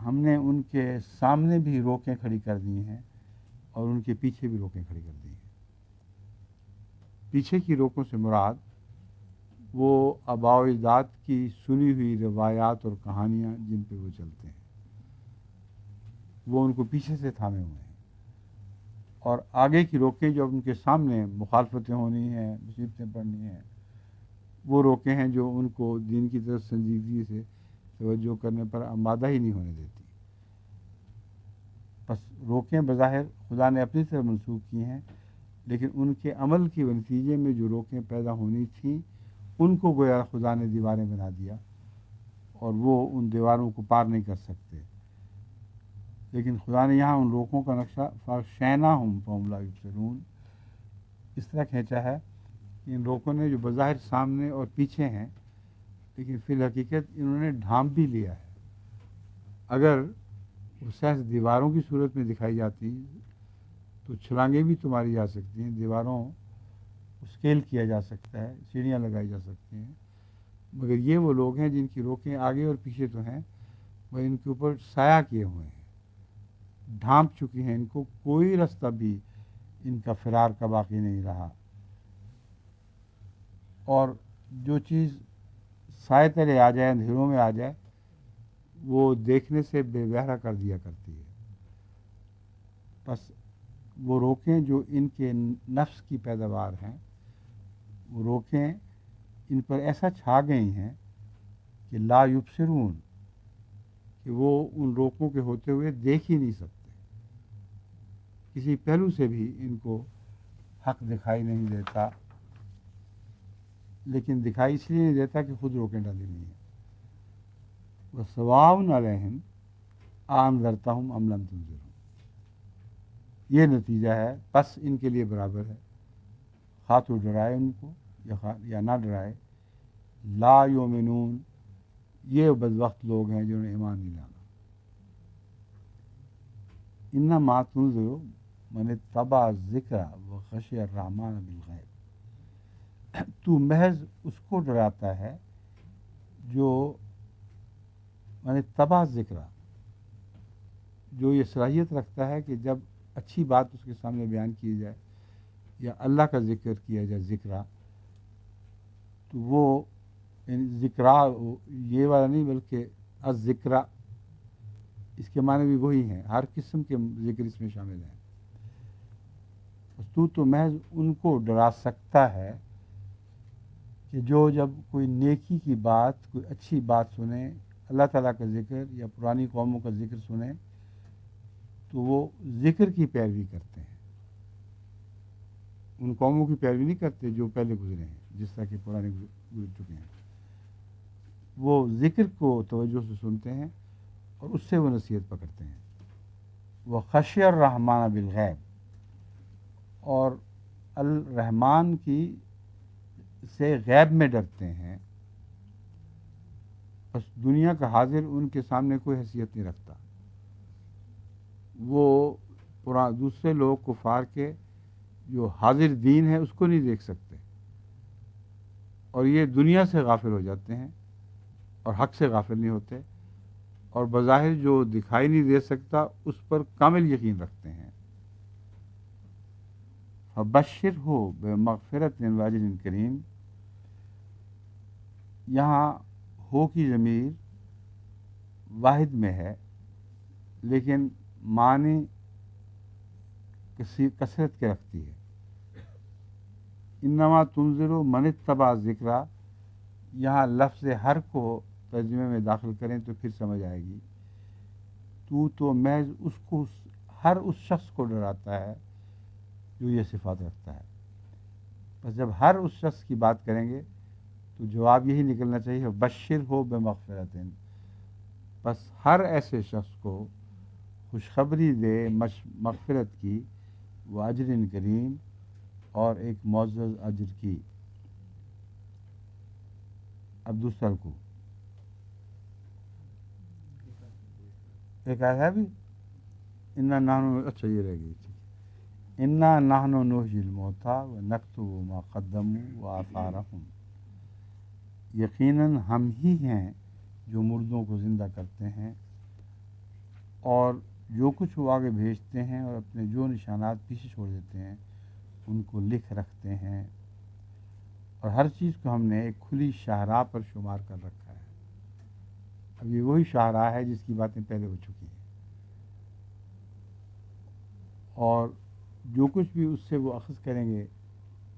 ہم نے ان کے سامنے بھی روکیں کھڑی کر دی ہیں اور ان کے پیچھے بھی روکیں کھڑی کر دی ہیں۔ پیچھے کی روکوں سے مراد وہ آباء و اجداد کی سنی ہوئی روایات اور کہانیاں جن پہ وہ چلتے ہیں، وہ ان کو پیچھے سے تھامے ہوئے ہیں، اور آگے کی روکیں جو ان کے سامنے مخالفتیں ہونی ہیں، مصیبتیں پڑھنی ہیں، وہ روکیں ہیں جو ان کو دین کی طرف سنجیدگی سے توجہ کرنے پر آمادہ ہی نہیں ہونے دیتی۔ بس روکیں بظاہر خدا نے اپنی طرف منسوخ کی ہیں، لیکن ان کے عمل کے نتیجے میں جو روکیں پیدا ہونی تھیں ان کو گویا خدا نے دیواریں بنا دیا اور وہ ان دیواروں کو پار نہیں کر سکتے۔ لیکن خدا نے یہاں ان روکوں کا نقشہ فاغشیناہم فہم لا یبصرون اس طرح کھینچا ہے کہ ان روکوں نے جو بظاہر سامنے اور پیچھے ہیں لیکن فی الحقیقت انہوں نے ڈھانپ بھی لیا ہے۔ اگر وہ سہز دیواروں کی صورت میں دکھائی جاتی تو چھلانگیں بھی تمہاری جا سکتی ہیں، دیواروں اسکیل کیا جا سکتا ہے، سیڑھیاں لگائی جا سکتی ہیں، مگر یہ وہ لوگ ہیں جن کی روکیں آگے اور پیچھے تو ہیں، وہ ان کے اوپر سایہ کیے ہوئے ہیں، ڈھانپ چکی ہیں، ان کو کوئی رستہ بھی ان کا فرار کا باقی نہیں رہا۔ اور جو چیز سائے تلے آ جائے، اندھیروں میں آ جائے، وہ دیکھنے سے بے بہرا کر دیا کرتی ہے۔ بس وہ روکیں جو ان کے نفس کی پیداوار ہیں، وہ روکیں ان پر ایسا چھا گئی ہیں کہ لا یبصرون، کہ وہ ان روکوں کے ہوتے ہوئے دیکھ ہی نہیں سکتے، کسی پہلو سے بھی ان کو حق دکھائی نہیں دیتا، لیکن دکھائی اس لیے نہیں دیتا کہ خود روکیں ڈالی نہیں ہیں۔ وَسَوَاءٌ عَلَيْهِمْ أَأَنذَرْتَهُمْ أَمْ لَمْ تُنذِرْهُمْ، یہ نتیجہ ہے، بس ان کے لیے برابر ہے، خواہ تو ڈرائے ان کو یا نہ ڈرائے، لا یؤمنون، یہ بدبخت لوگ ہیں جنہوں نے ایمان نہیں لانا۔ انما تنذر من اتبع الذکر وخشی الرحمن بالغیب، تو محض اس کو ڈراتا ہے جو من اتبع الذکر، جو یہ صلاحیت رکھتا ہے کہ جب اچھی بات اس کے سامنے بیان کی جائے یا اللہ کا ذکر کیا جائے ذکرہ، تو وہ ذکرہ یہ والا نہیں بلکہ الذکرہ، اس کے معنی بھی وہی ہیں، ہر قسم کے ذکر اس میں شامل ہیں۔ تو محض ان کو ڈرا سکتا ہے کہ جو جب کوئی نیکی کی بات، کوئی اچھی بات سنیں، اللہ تعالیٰ کا ذکر یا پرانی قوموں کا ذکر سنیں تو وہ ذکر کی پیروی کرتے ہیں، ان قوموں کی پیروی نہیں کرتے جو پہلے گزرے ہیں، جس طرح کہ پرانے گزر چکے ہیں۔ وہ ذکر کو توجہ سے سنتے ہیں اور اس سے وہ نصیحت پکڑتے ہیں۔ وہ خشی الرحمن بالغیب، اور الرحمن کی سے غیب میں ڈرتے ہیں، بس دنیا کا حاضر ان کے سامنے کوئی حیثیت نہیں رکھتا۔ وہ دوسرے لوگ کفار کے جو حاضر دین ہے اس کو نہیں دیکھ سکتے، اور یہ دنیا سے غافل ہو جاتے ہیں اور حق سے غافل نہیں ہوتے، اور بظاہر جو دکھائی نہیں دے سکتا اس پر کامل یقین رکھتے ہیں۔ فبشرہ بمغفرۃ واجر کریم، یہاں ہو کی ضمیر واحد میں ہے لیکن معنی کثرت کے رکھتی ہے۔ انما تنذر من اتبع ذکرہ، یہاں لفظ ہر کو ترجمے میں داخل کریں تو پھر سمجھ آئے گی. تو محض ہر اس شخص کو ڈراتا ہے جو یہ صفات رکھتا ہے. بس جب ہر اس شخص کی بات کریں گے تو جواب یہی نکلنا چاہیے بشر ہو بمغفرتن. بس ہر ایسے شخص کو خوشخبری دے مغفرت کی، وہ اجر کریم، اور ایک معزز اجر کی. اب دوسرا رکوع ایک آیا ہے بھی انا نحن، اچھا یہ رہ گئی تھی. انا نحن نحیی الموتیٰ ونکتب ما قدموا وآثارہم. یقیناً ہم ہی ہیں جو مردوں کو زندہ کرتے ہیں اور جو کچھ وہ آگے بھیجتے ہیں، اور اپنے جو نشانات پیچھے چھوڑ دیتے ہیں ان کو لکھ رکھتے ہیں. اور ہر چیز کو ہم نے ایک کھلی شاہراہ پر شمار کر رکھا ہے. اب یہ وہی شاہراہ ہے جس کی باتیں پہلے ہو چکی ہیں، اور جو کچھ بھی اس سے وہ اخذ کریں گے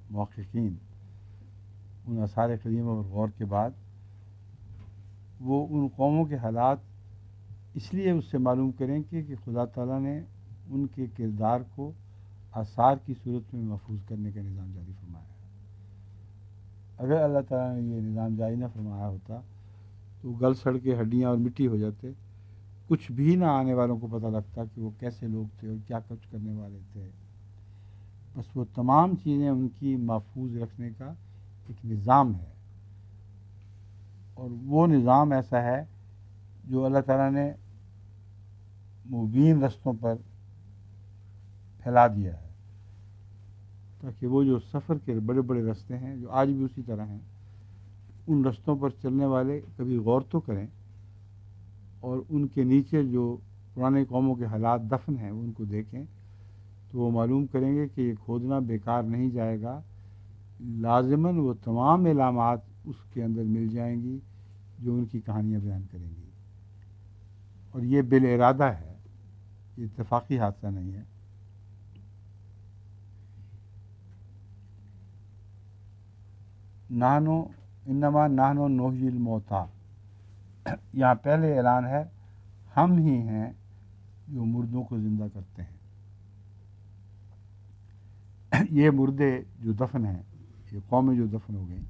محققین ان آثار قدیمہ اور غور کے بعد، وہ ان قوموں کے حالات اس لیے اس سے معلوم کریں کہ خدا تعالیٰ نے ان کے کردار کو آثار کی صورت میں محفوظ کرنے کا نظام جاری فرمایا ہے. اگر اللہ تعالیٰ نے یہ نظام جاری نہ فرمایا ہوتا تو گل سڑ کے ہڈیاں اور مٹی ہو جاتے، کچھ بھی نہ آنے والوں کو پتہ لگتا کہ وہ کیسے لوگ تھے اور کیا کچھ کرنے والے تھے. بس وہ تمام چیزیں ان کی محفوظ رکھنے کا ایک نظام ہے، اور وہ نظام ایسا ہے جو اللہ تعالیٰ نے مبین رستوں پر پھیلا دیا ہے، تاکہ وہ جو سفر کے بڑے بڑے رستے ہیں جو آج بھی اسی طرح ہیں، ان رستوں پر چلنے والے کبھی غور تو کریں اور ان کے نیچے جو پرانے قوموں کے حالات دفن ہیں ان کو دیکھیں تو وہ معلوم کریں گے کہ یہ کھودنا بیکار نہیں جائے گا. لازماً وہ تمام علامات اس کے اندر مل جائیں گی جو ان کی کہانیاں بیان کریں گی. اور یہ بالارادہ ہے، یہ اتفاقی حادثہ نہیں ہے. نحنو انما نحنو نحیی الموتیٰ، یہاں پہلے اعلان ہے ہم ہی ہیں جو مردوں کو زندہ کرتے ہیں. یہ مردے جو دفن ہیں، یہ قومیں جو دفن ہو گئیں،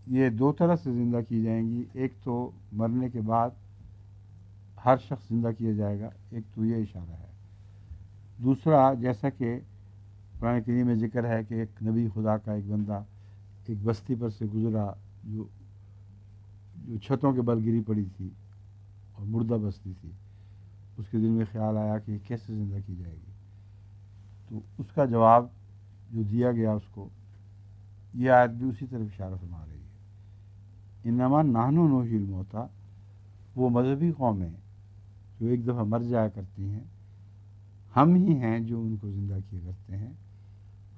یہ دو طرح سے زندہ کی جائیں گی. ایک تو مرنے کے بعد ہر شخص زندہ کیا جائے گا، ایک تو یہ اشارہ ہے. دوسرا، جیسا کہ قرآن کریم میں ذکر ہے کہ ایک نبی خدا کا ایک بندہ ایک بستی پر سے گزرا جو چھتوں کے بل گری پڑی تھی اور مردہ بستی تھی. اس کے دل میں خیال آیا کہ یہ کیسے زندہ کی جائے گی. تو اس کا جواب جو دیا گیا اس کو، یہ آیت بھی اسی طرف اشارہ فرما رہی ہے. انما نحن نحیی الموتیٰ، وہ مذہبی قومیں جو ایک دفعہ مر جایا کرتی ہیں، ہم ہی ہیں جو ان کو زندہ کیا کرتے ہیں.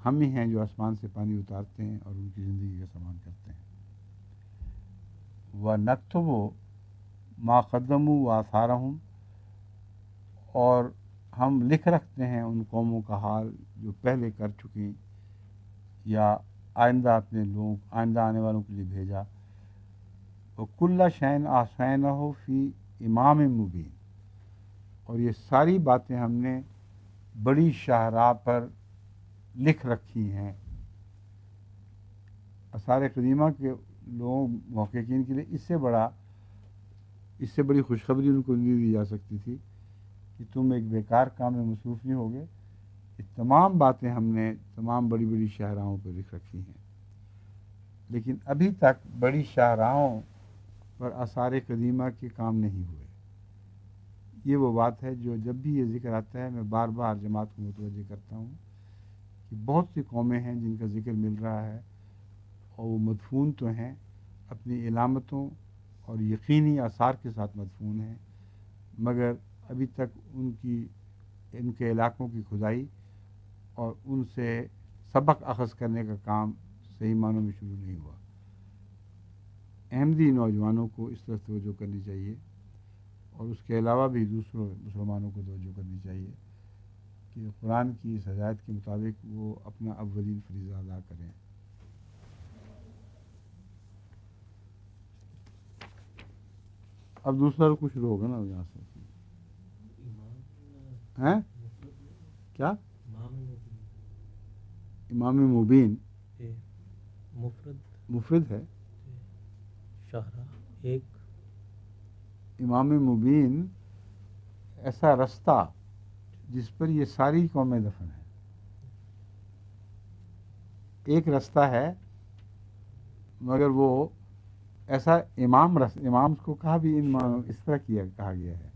ہم ہی ہیں جو آسمان سے پانی اتارتے ہیں اور ان کی زندگی کا سامان کرتے ہیں. وَنَكْتُبُ مَا قَدَّمُوا وَآثَارَهُمْ، اور ہم لکھ رکھتے ہیں ان قوموں کا حال جو پہلے کر چکی یا آئندہ اپنے لوگ آئندہ آنے والوں کے لیے بھیجا. وَكُلَّ شَيْءٍ أَحْصَيْنَاهُ فِي إِمَامٍ مُبِينٍ، اور یہ ساری باتیں ہم نے بڑی شاہراہ پر لکھ رکھی ہیں. آثار قدیمہ کے لوگوں محققین کے لیے اس سے بڑی خوشخبری ان کو نہیں دی جا سکتی تھی کہ تم ایک بیکار کام میں مصروف نہیں ہوگے. یہ تمام باتیں ہم نے تمام بڑی بڑی شاہراہوں پر لکھ رکھی ہیں. لیکن ابھی تک بڑی شاہراہوں پر آثار قدیمہ کے کام نہیں ہوئے. یہ وہ بات ہے جو جب بھی یہ ذکر آتا ہے میں بار بار جماعت کو متوجہ کرتا ہوں کہ بہت سی قومیں ہیں جن کا ذکر مل رہا ہے اور وہ مدفون تو ہیں، اپنی علامتوں اور یقینی آثار کے ساتھ مدفون ہیں، مگر ابھی تک ان کے علاقوں کی کھدائی اور ان سے سبق اخذ کرنے کا کام صحیح معنوں میں شروع نہیں ہوا. احمدی نوجوانوں کو اس طرف توجہ کرنی چاہیے، اور اس کے علاوہ بھی دوسروں مسلمانوں کو توجہ کرنی چاہیے کہ قرآن کی اس ہدایت کے مطابق وہ اپنا اولین فریضہ ادا کریں. اب دوسرا رکوع شروع ہوگا نا یہاں سے. ہیں کیا امام مبین مفرد ہے. شاہراہ ایک امام مبین ایسا رستہ جس پر یہ ساری قومیں دفن ہیں. ایک رستہ ہے مگر وہ ایسا امام کو کہا بھی اس طرح کہا گیا ہے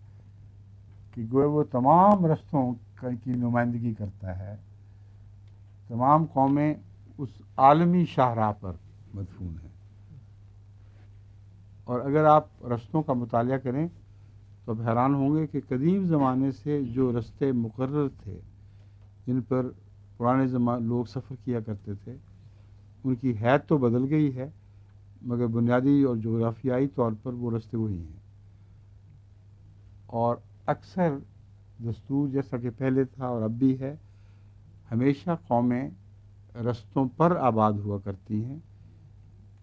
کہ گویا وہ تمام رستوں کی نمائندگی کرتا ہے. تمام قومیں اس عالمی شاہراہ پر مدفون ہیں. اور اگر آپ رستوں کا مطالعہ کریں تو اب حیران ہوں گے کہ قدیم زمانے سے جو رستے مقرر تھے جن پر پرانے لوگ سفر کیا کرتے تھے ان کی حیت تو بدل گئی ہے مگر بنیادی اور جغرافیائی طور پر وہ رستے وہی ہیں. اور اکثر دستور جیسا کہ پہلے تھا اور اب بھی ہے، ہمیشہ قومیں رستوں پر آباد ہوا کرتی ہیں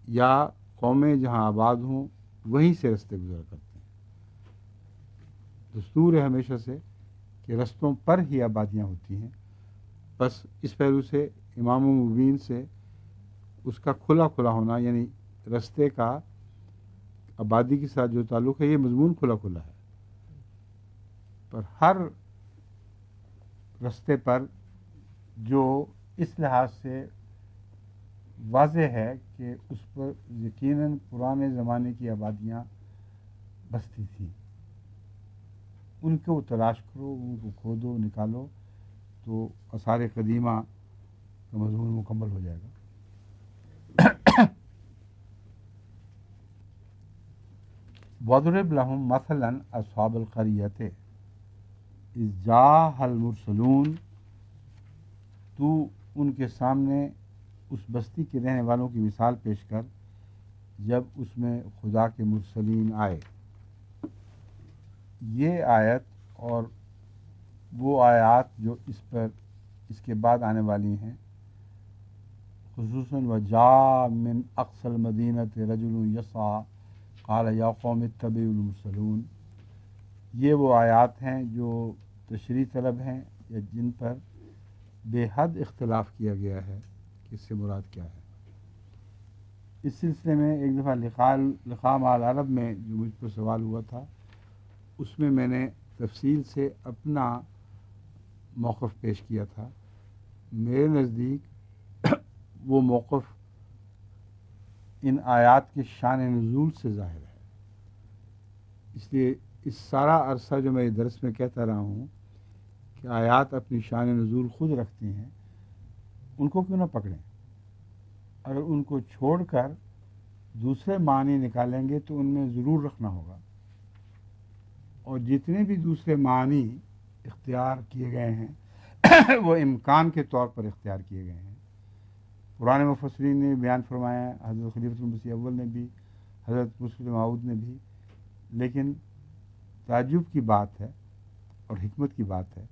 یا قومیں جہاں آباد ہوں وہیں سے رستے گزرا کرتے ہیں. دستور ہے ہمیشہ سے کہ رستوں پر ہی آبادیاں ہوتی ہیں. بس اس پہلو سے امام مبین سے اس کا کھلا ہونا یعنی رستے کا آبادی کے ساتھ جو تعلق ہے یہ مضمون کھلا ہے. پر ہر رستے پر جو اس لحاظ سے واضح ہے کہ اس پر یقیناً پرانے زمانے کی آبادیاں بستی تھیں، ان کو تلاش کرو، ان کو کھودو نکالو تو آثار قدیمہ کا مضمون مکمل ہو جائے گا. وَاضْرِبْ لَهُمْ مَثَلًا أَصْحَابَ الْقَرْيَةِ إِذْ جَاءَهَا الْمُرْسَلُونَ. تو ان کے سامنے اس بستی کے رہنے والوں کی مثال پیش کر جب اس میں خدا کے مرسلین آئے. یہ آیت اور وہ آیات جو اس کے بعد آنے والی ہیں، خصوصاً وَجَاءَ مِنْ أَقْصَى الْمَدِينَةِ رَجُلٌ يَسْعَىٰ قَالَ يَا قَوْمِ اتَّبِعُوا الْمُرْسَلُونَ، یہ وہ آیات ہیں جو تشریح طلب ہیں یا جن پر بے حد اختلاف کیا گیا ہے کہ اس سے مراد کیا ہے. اس سلسلے میں ایک دفعہ لقاء مع العرب میں جو مجھ پر سوال ہوا تھا اس میں میں نے تفصیل سے اپنا موقف پیش کیا تھا. میرے نزدیک وہ موقف ان آیات کے شان نزول سے ظاہر ہے. اس لیے اس سارا عرصہ جو میں درس میں کہتا رہا ہوں کہ آیات اپنی شان نزول خود رکھتی ہیں، ان کو کیوں نہ پکڑیں. اگر ان کو چھوڑ کر دوسرے معنی نکالیں گے تو ان میں ضرور رکھنا ہوگا. اور جتنے بھی دوسرے معنی اختیار کیے گئے ہیں وہ امکان کے طور پر اختیار کیے گئے ہیں. پرانے مفسرین نے بیان فرمایا، حضرت خلیفۃ المسیح اول نے بھی، حضرت مسلم معود نے بھی. لیکن تعجب کی بات ہے اور حکمت کی بات ہے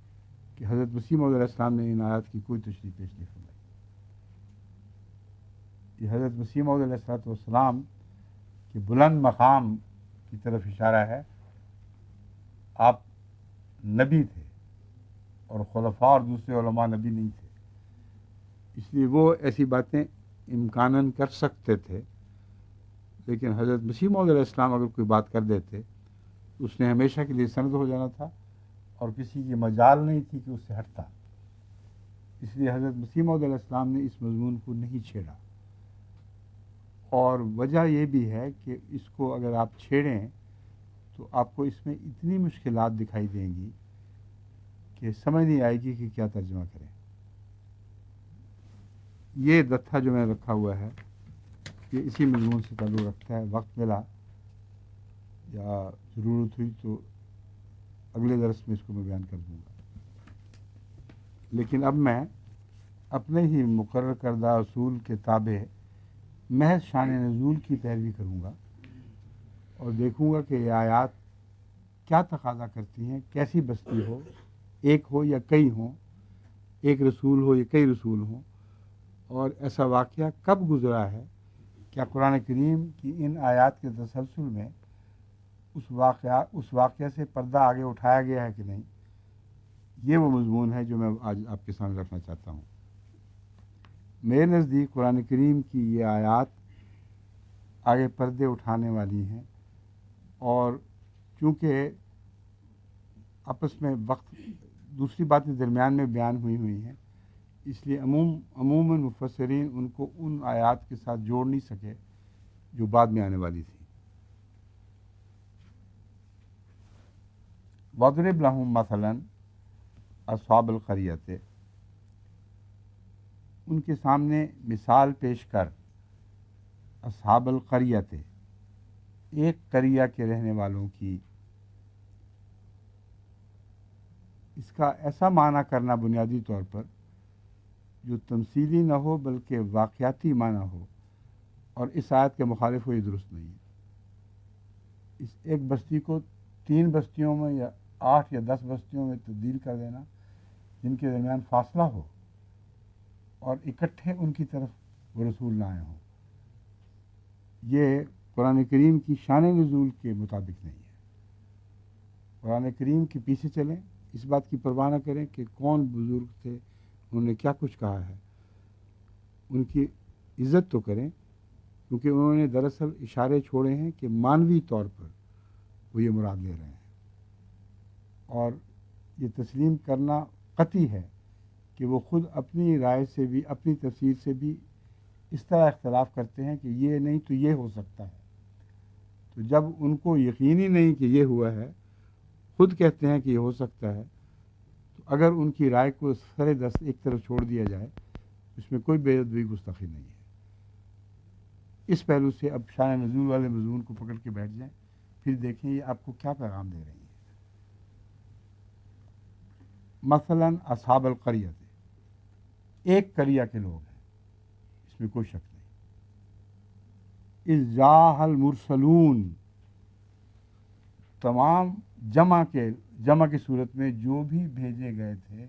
کہ حضرت مسیح موعود علیہ السلام نے ان آیات کی کوئی تشریح پیش نہیں فرمائی. یہ حضرت مسیح موعود علیہ السلام کے بلند مقام کی طرف اشارہ ہے. آپ نبی تھے اور خلفاء اور دوسرے علماء نبی نہیں تھے، اس لیے وہ ایسی باتیں امکاناً کر سکتے تھے. لیکن حضرت مسیح موعود علیہ السلام اگر کوئی بات کر دیتے اس نے ہمیشہ کے لیے سند ہو جانا تھا اور کسی کی مجال نہیں تھی کہ اس سے ہٹتا. اس لیے حضرت مسیح موعود علیہ السلام نے اس مضمون کو نہیں چھیڑا. اور وجہ یہ بھی ہے کہ اس کو اگر آپ چھیڑیں تو آپ کو اس میں اتنی مشکلات دکھائی دیں گی کہ سمجھ نہیں آئے گی کہ کیا ترجمہ کریں. یہ دتھا جو میں نے رکھا ہوا ہے یہ اسی مضمون سے تعلق رکھتا ہے. وقت ملا یا ضرورت ہوئی تو اگلے درس میں اس کو میں بیان کر دوں گا. لیکن اب میں اپنے ہی مقرر کردہ اصول کے تابع محض شان نزول کی پیروی کروں گا اور دیکھوں گا کہ یہ آیات کیا تقاضا کرتی ہیں. کیسی بستی ہو، ایک ہو یا کئی ہوں، ایک رسول ہو یا کئی رسول ہوں، اور ایسا واقعہ کب گزرا ہے. کیا قرآن کریم کی ان آیات کے تسلسل میں اس واقعہ سے پردہ آگے اٹھایا گیا ہے کہ نہیں، یہ وہ مضمون ہے جو میں آج آپ کے سامنے رکھنا چاہتا ہوں۔ میرے نزدیک قرآن کریم کی یہ آیات آگے پردے اٹھانے والی ہیں، اور چونکہ آپس میں وقت دوسری باتیں درمیان میں بیان ہوئی ہیں، اس لیے عموماً مفسرین ان کو ان آیات کے ساتھ جوڑ نہیں سکے جو بعد میں آنے والی تھی۔ وَاضْرِبْ لَهُم مَثَلًا اصحاب القریۃ، ان کے سامنے مثال پیش کر اصحاب القریۃ، ایک قریہ کے رہنے والوں کی۔ اس کا ایسا معنی کرنا بنیادی طور پر جو تمثیلی نہ ہو بلکہ واقعاتی معنی ہو، اور اس آیت کے مخالف ہو، یہ درست نہیں ہے۔ اس ایک بستی کو 3 بستیوں میں یا 8 یا 10 بستیوں میں تبدیل کر دینا جن کے درمیان فاصلہ ہو، اور اکٹھے ان کی طرف وہ رسول نہ آئے ہوں، یہ قرآن کریم کی شان نزول کے مطابق نہیں ہے۔ قرآن کریم کے پیچھے چلیں، اس بات کی پرواہ نہ کریں کہ کون بزرگ تھے، انہوں نے کیا کچھ کہا ہے، ان کی عزت تو کریں، کیونکہ انہوں نے دراصل اشارے چھوڑے ہیں کہ مانوی طور پر وہ یہ مراد لے رہے ہیں، اور یہ تسلیم کرنا قطعی ہے کہ وہ خود اپنی رائے سے بھی، اپنی تفسیر سے بھی اس طرح اختلاف کرتے ہیں کہ یہ نہیں تو یہ ہو سکتا ہے۔ تو جب ان کو یقینی نہیں کہ یہ ہوا ہے، خود کہتے ہیں کہ یہ ہو سکتا ہے، تو اگر ان کی رائے کو سر دست ایک طرف چھوڑ دیا جائے، اس میں کوئی بے ادبی گستاخی نہیں ہے۔ اس پہلو سے اب شان نزول والے مضمون کو پکڑ کے بیٹھ جائیں، پھر دیکھیں یہ آپ کو کیا پیغام دے رہی ہیں۔ مثلا اصحاب القریۃ، ایک قریہ کے لوگ ہیں، اس میں کوئی شک نہیں۔ اذ جاء المرسلون، تمام جمع کی صورت میں جو بھی بھیجے گئے تھے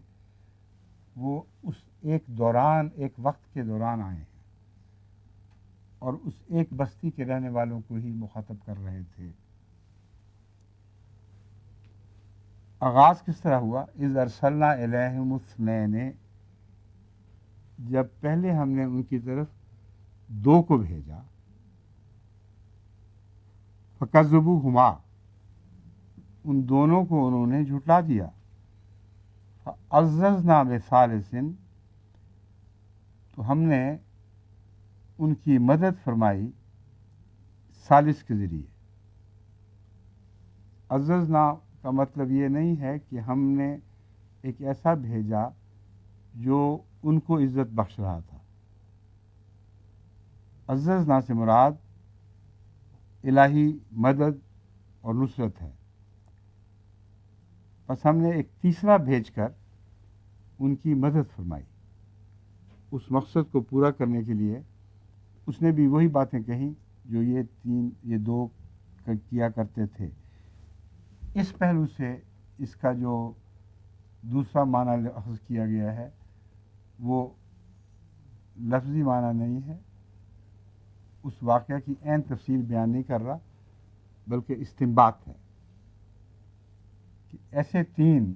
وہ اس ایک وقت کے دوران آئے ہیں، اور اس ایک بستی کے رہنے والوں کو ہی مخاطب کر رہے تھے۔ آغاز کس طرح ہوا؟ اذ ارسلنا الیہم اثنین، جب پہلے ہم نے ان کی طرف 2 کو بھیجا، فکذبوہما، ان دونوں کو انہوں نے جھٹلا دیا، فعززنا بثالث، تو ہم نے ان کی مدد فرمائی ثالث کے ذریعے۔ عززنا کا مطلب یہ نہیں ہے کہ ہم نے ایک ایسا بھیجا جو ان کو عزت بخش رہا تھا۔ عززنا سے مراد الہی مدد اور نصرت ہے۔ بس ہم نے ایک تیسرا بھیج کر ان کی مدد فرمائی، اس مقصد کو پورا کرنے کے لیے۔ اس نے بھی وہی باتیں کہیں جو یہ 2 کیا کرتے تھے۔ اس پہلو سے اس کا جو دوسرا معنی اخذ کیا گیا ہے وہ لفظی معنی نہیں ہے، اس واقعہ کی عین تفصیل بیان نہیں کر رہا، بلکہ استنباط ہے کہ ایسے 3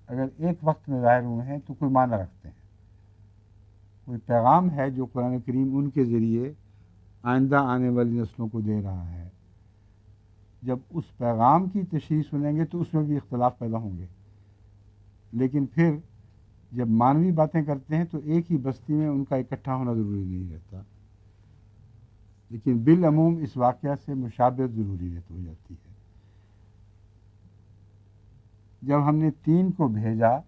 اگر ایک وقت میں ظاہر ہوئے ہیں تو کوئی معنی رکھتے ہیں، کوئی پیغام ہے جو قرآن کریم ان کے ذریعے آئندہ آنے والی نسلوں کو دے رہا ہے۔ جب اس پیغام کی تشریح سنیں گے تو اس میں بھی اختلاف پیدا ہوں گے، لیکن پھر جب مانوی باتیں کرتے ہیں تو ایک ہی بستی میں ان کا اکٹھا ہونا ضروری نہیں رہتا، لیکن بالعموم اس واقعہ سے مشابہت ضروری ہو جاتی ہے۔ جب ہم نے 3 کو بھیجا،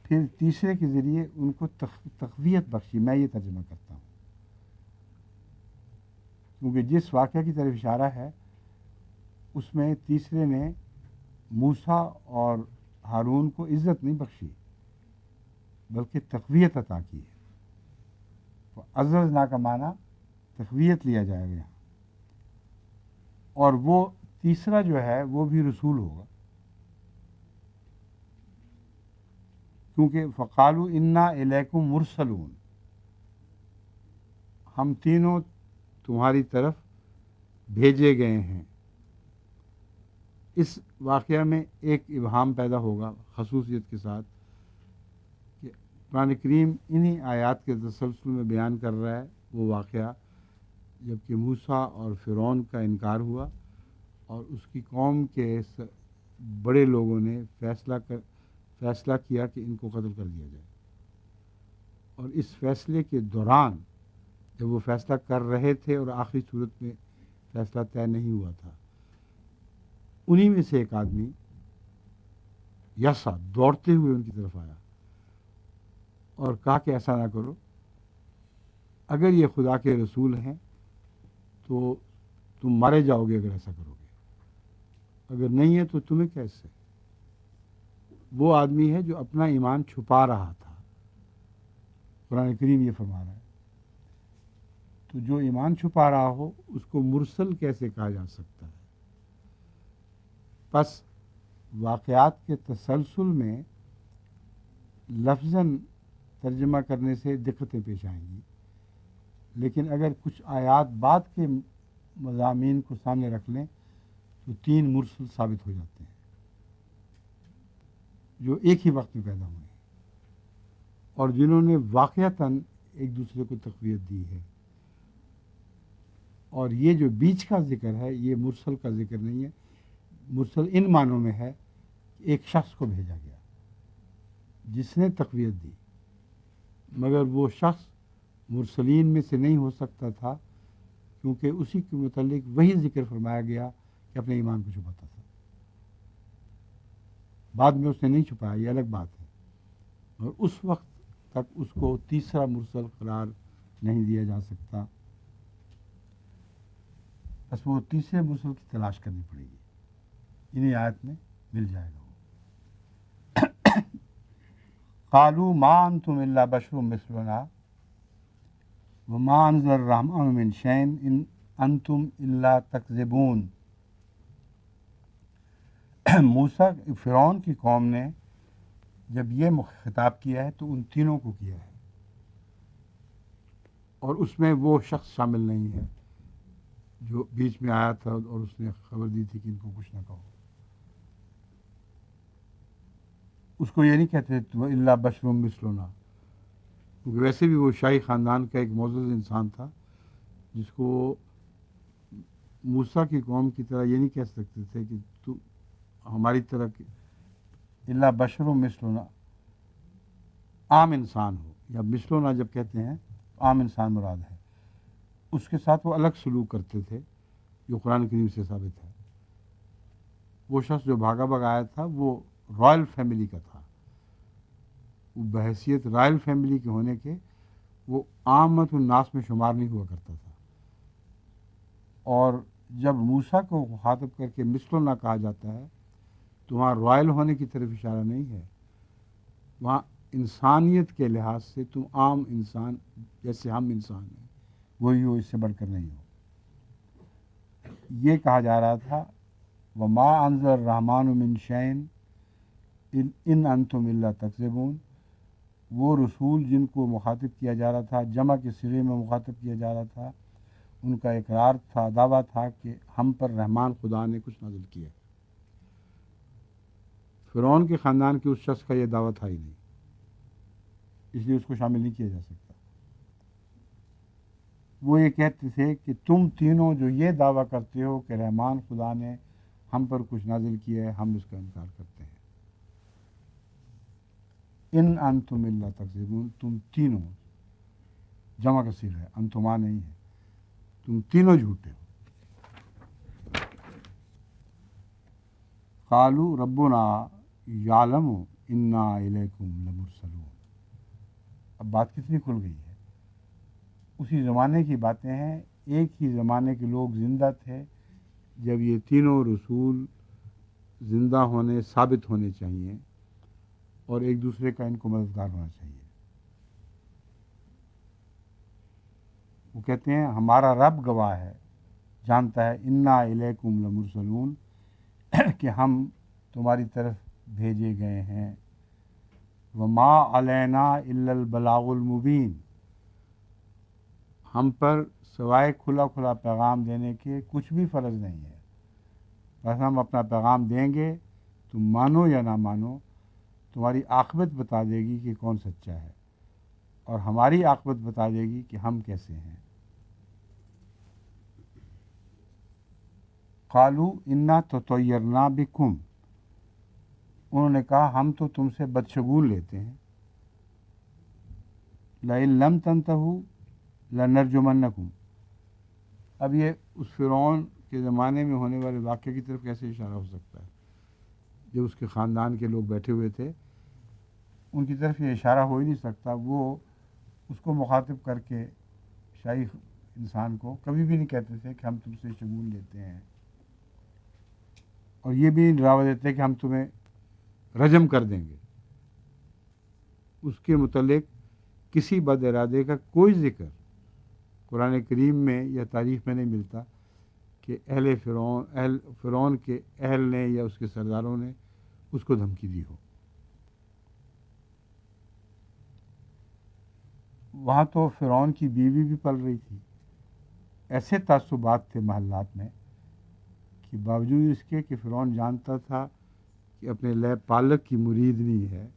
پھر تیسرے کے ذریعے ان کو تقویت بخشی، میں یہ ترجمہ کرتا ہوں، کیونکہ جس واقعہ کی طرف اشارہ ہے اس میں تیسرے نے موسیٰ اور ہارون کو عزت نہیں بخشی بلکہ تقویت عطا کی ہے۔ تو عززنا کا معنی تقویت لیا جائے گا یہاں، اور وہ تیسرا جو ہے وہ بھی رسول ہوگا، کیونکہ فقالوا انا الیکم مرسلون، ہم تینوں تمہاری طرف بھیجے گئے ہیں. اس واقعہ میں ایک ابہام پیدا ہوگا خصوصیت کے ساتھ کہ قرآن کریم انہی آیات کے تسلسل میں بیان کر رہا ہے وہ واقعہ جب کہ موسیٰ اور فرعون کا انکار ہوا اور اس کی قوم کے بڑے لوگوں نے فیصلہ کیا کہ ان کو قتل کر دیا جائے. اور اس فیصلے کے دوران جب وہ فیصلہ کر رہے تھے اور آخری صورت میں فیصلہ طے نہیں ہوا تھا، انہی میں سے ایک آدمی یسا دوڑتے ہوئے ان کی طرف آیا اور کہا کہ ایسا نہ کرو، اگر یہ خدا کے رسول ہیں تو تم مارے جاؤ گے اگر ایسا کرو گے، اگر نہیں ہے تو تمہیں کیسے. وہ آدمی ہے جو اپنا ایمان چھپا رہا تھا. قرآن کریم یہ فرما رہا ہے تو جو ایمان چھپا رہا ہو اس کو مرسل کیسے کہا جا سکتا ہے. پس واقعات کے تسلسل میں لفظاً ترجمہ کرنے سے دقتیں پیش آئیں گی، لیکن اگر کچھ آیات بعد کے مضامین کو سامنے رکھ لیں تو 3 مرسل ثابت ہو جاتے ہیں جو ایک ہی وقت میں پیدا ہوئے ہیں اور جنہوں نے واقعتاً ایک دوسرے کو تقویت دی ہے. اور یہ جو بیچ کا ذکر ہے یہ مرسل کا ذکر نہیں ہے. مرسل ان معنوں میں ہے کہ ایک شخص کو بھیجا گیا جس نے تقویت دی، مگر وہ شخص مرسلین میں سے نہیں ہو سکتا تھا کیونکہ اسی کے متعلق وہی ذکر فرمایا گیا کہ اپنے ایمان کو چھپاتا تھا. بعد میں اس نے نہیں چھپایا، یہ الگ بات ہے، اور اس وقت تک اس کو تیسرا مرسل قرار نہیں دیا جا سکتا. بس وہ تیسرے مرسل کی تلاش کرنی پڑے گی، انہیں آیت میں مل جائے گا. وہ قالوا ما انتم الا بشر مثلنا وما انزل الرحمن من شيء ان انتم الا تکذبون. موسیٰ فرعون کی قوم نے جب یہ خطاب کیا ہے تو ان تینوں کو کیا ہے، اور اس میں وہ شخص شامل نہیں ہے جو بیچ میں آیا تھا اور اس نے خبر دی تھی کہ ان کو کچھ نہ کہو. اس کو یہ نہیں کہتے الا بشر مثلنا، کیونکہ ویسے بھی وہ شاہی خاندان کا ایک معزز انسان تھا جس کو موسیٰ کی قوم کی طرح یہ نہیں کہہ سکتے تھے کہ تو ہماری طرح الا بشر مثلنا عام انسان ہو، یا مثلنا جب کہتے ہیں تو عام انسان مراد ہے. اس کے ساتھ وہ الگ سلوک کرتے تھے جو قرآن کریم سے ثابت ہے. وہ شخص جو بھاگا بھگایا تھا وہ رائل فیملی کا تھا، وہ بحیثیت رائل فیملی کے ہونے کے وہ عامت الناس میں شمار نہیں ہوا کرتا تھا. اور جب موسیٰ کو مخاطب کر کے مثلنا کہا جاتا ہے تو وہاں رائل ہونے کی طرف اشارہ نہیں ہے، وہاں انسانیت کے لحاظ سے تم عام انسان جیسے ہم انسان ہیں وہی ہو، اس سے بڑھ کر نہیں ہو. یہ کہا جا رہا تھا وما انزل الرحمن من شيء ان انتم الا تکذبون. وہ رسول جن کو مخاطب کیا جا رہا تھا، جمع کے صیغے میں مخاطب کیا جا رہا تھا، ان کا اقرار تھا، دعویٰ تھا کہ ہم پر رحمان خدا نے کچھ نازل کیا. فرعون کے خاندان کے اس شخص کا یہ دعویٰ تھا ہی نہیں، اس لیے اس کو شامل نہیں کیا جا سکتا. وہ یہ کہتے تھے کہ تم تینوں جو یہ دعویٰ کرتے ہو کہ رحمان خدا نے ہم پر کچھ نازل کیا ہے، ہم اس کا انکار کرتے ہیں. ان انتم الا تکذبون، تم تینوں، جمع کا صیغہ ہے، انتما نہیں ہے، تم تینوں جھوٹے ہو. قالوا ربنا یعلم انا الیکم لمرسلون. اب بات کتنی کھل گئی ہے. اسی زمانے کی باتیں ہیں، ایک ہی زمانے کے لوگ زندہ تھے جب یہ تینوں رسول زندہ ہونے ثابت ہونے چاہیے اور ایک دوسرے کا ان کو مددگار ہونا چاہیے. وہ کہتے ہیں ہمارا رب گواہ ہے، جانتا ہے، انا الیکم لمرسلون، کہ ہم تمہاری طرف بھیجے گئے ہیں. وما علینا الا البلاغ المبین، ہم پر سوائے کھلا کھلا پیغام دینے کے کچھ بھی فرض نہیں ہے، بس ہم اپنا پیغام دیں گے، تم مانو یا نہ مانو، تمہاری عاقبت بتا دے گی کہ کون سچا ہے، اور ہماری عاقبت بتا دے گی کہ ہم کیسے ہیں۔ قالوا انا تطیرنا بکم، انہوں نے کہا ہم تو تم سے بدشگون لیتے ہیں۔ لئن لم تنتہوا لنرجمنکم، اب یہ اس فرعون کے زمانے میں ہونے والے واقعے کی طرف کیسے اشارہ ہو سکتا ہے؟ جو اس کے خاندان کے لوگ بیٹھے ہوئے تھے، ان کی طرف یہ اشارہ ہو ہی نہیں سکتا۔ وہ اس کو مخاطب کر کے شاہی انسان کو کبھی بھی نہیں کہتے تھے کہ ہم تم سے شگون لیتے ہیں، اور یہ بھی ڈراوا دیتے کہ ہم تمہیں رجم کر دیں گے۔ اس کے متعلق کسی بد ارادے کا کوئی ذکر قرآن کریم میں یا تاریخ میں نہیں ملتا کہ فرعون کے اہل نے یا اس کے سرداروں نے اس کو دھمکی دی ہو۔ وہاں تو فرعون کی بیوی بھی پل رہی تھی۔ ایسے تعصبات تھے محلات میں کہ باوجود اس کے کہ فرعون جانتا تھا کہ اپنے لے پالک کی مریدنی ہے،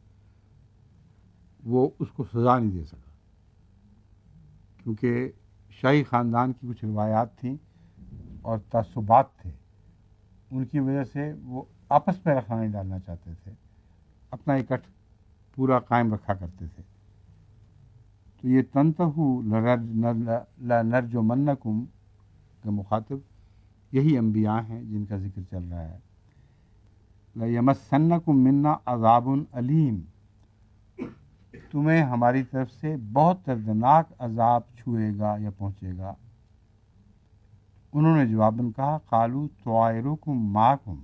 وہ اس کو سزا نہیں دے سکا، کیونکہ شاہی خاندان کی کچھ روایات تھیں اور تعصبات تھے، ان کی وجہ سے وہ آپس میں رکھنا نہیں ڈالنا چاہتے تھے، اپنا اکٹھ پورا قائم رکھا کرتے تھے۔ تو یہ تنتہوا لنرجمنکم کا مخاطب یہی انبیاء ہیں جن کا ذکر چل رہا ہے۔ لیمسنکم منا عذاب علیم، تمہیں ہماری طرف سے بہت دردناک عذاب چھوئے گا یا پہنچے گا۔ انہوں نے جواباً کہا قالوا طائرکم معکم،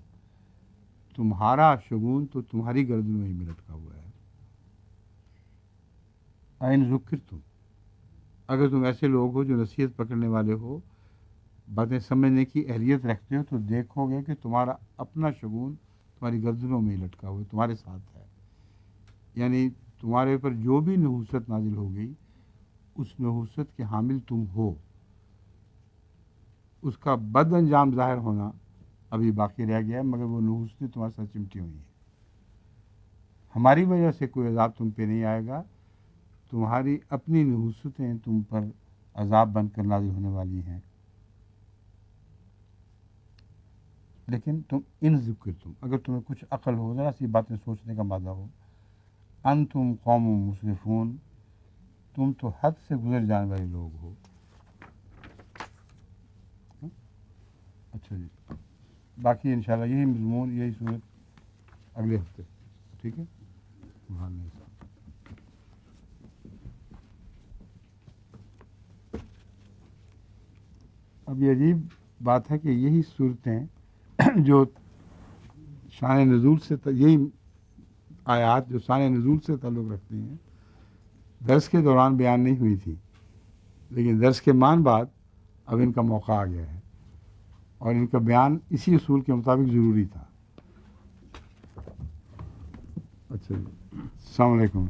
تمہارا شگون تو تمہاری گردنوں ہی میں لٹکا ہوا ہے۔ این ذکرتم، اگر تم ایسے لوگ ہو جو نصیحت پکڑنے والے ہو، باتیں سمجھنے کی اہلیت رکھتے ہو، تو دیکھو گے کہ تمہارا اپنا شگون تمہاری گردنوں میں ہی لٹکا ہوا ہے، تمہارے ساتھ ہے۔ یعنی تمہارے اوپر جو بھی نحوست نازل ہو گئی، اس نحوست کے حامل تم ہو، اس کا بد انجام ظاہر ہونا ابھی باقی رہ گیا ہے، مگر وہ نحوستیں تمہارے ساتھ چمٹی ہوئی ہیں۔ ہماری وجہ سے کوئی عذاب تم پہ نہیں آئے گا، تمہاری اپنی نحوستیں تم پر عذاب بن کر نازل ہونے والی ہیں۔ لیکن تم ان ذکرتم، اگر تمہیں کچھ عقل ہو، ذرا سی باتیں سوچنے کا مادہ ہو، انتم قوم مسرفون، تم تو حد سے گزر جانے والے لوگ ہو۔ اچھا جی، باقی انشاءاللہ یہی مضمون، یہی صورت اگلے ہفتے، ٹھیک ہے؟ سبحان اللہ۔ اب یہ عجیب بات ہے کہ یہی صورتیں جو شان نزول سے یہی آیات جو شان نزول سے تعلق رکھتی ہیں، درس کے دوران بیان نہیں ہوئی تھی، لیکن درس کے بعد اب ان کا موقع آ گیا ہے، اور ان کا بیان اسی اصول کے مطابق ضروری تھا۔ اچھا جی، السلام علیکم۔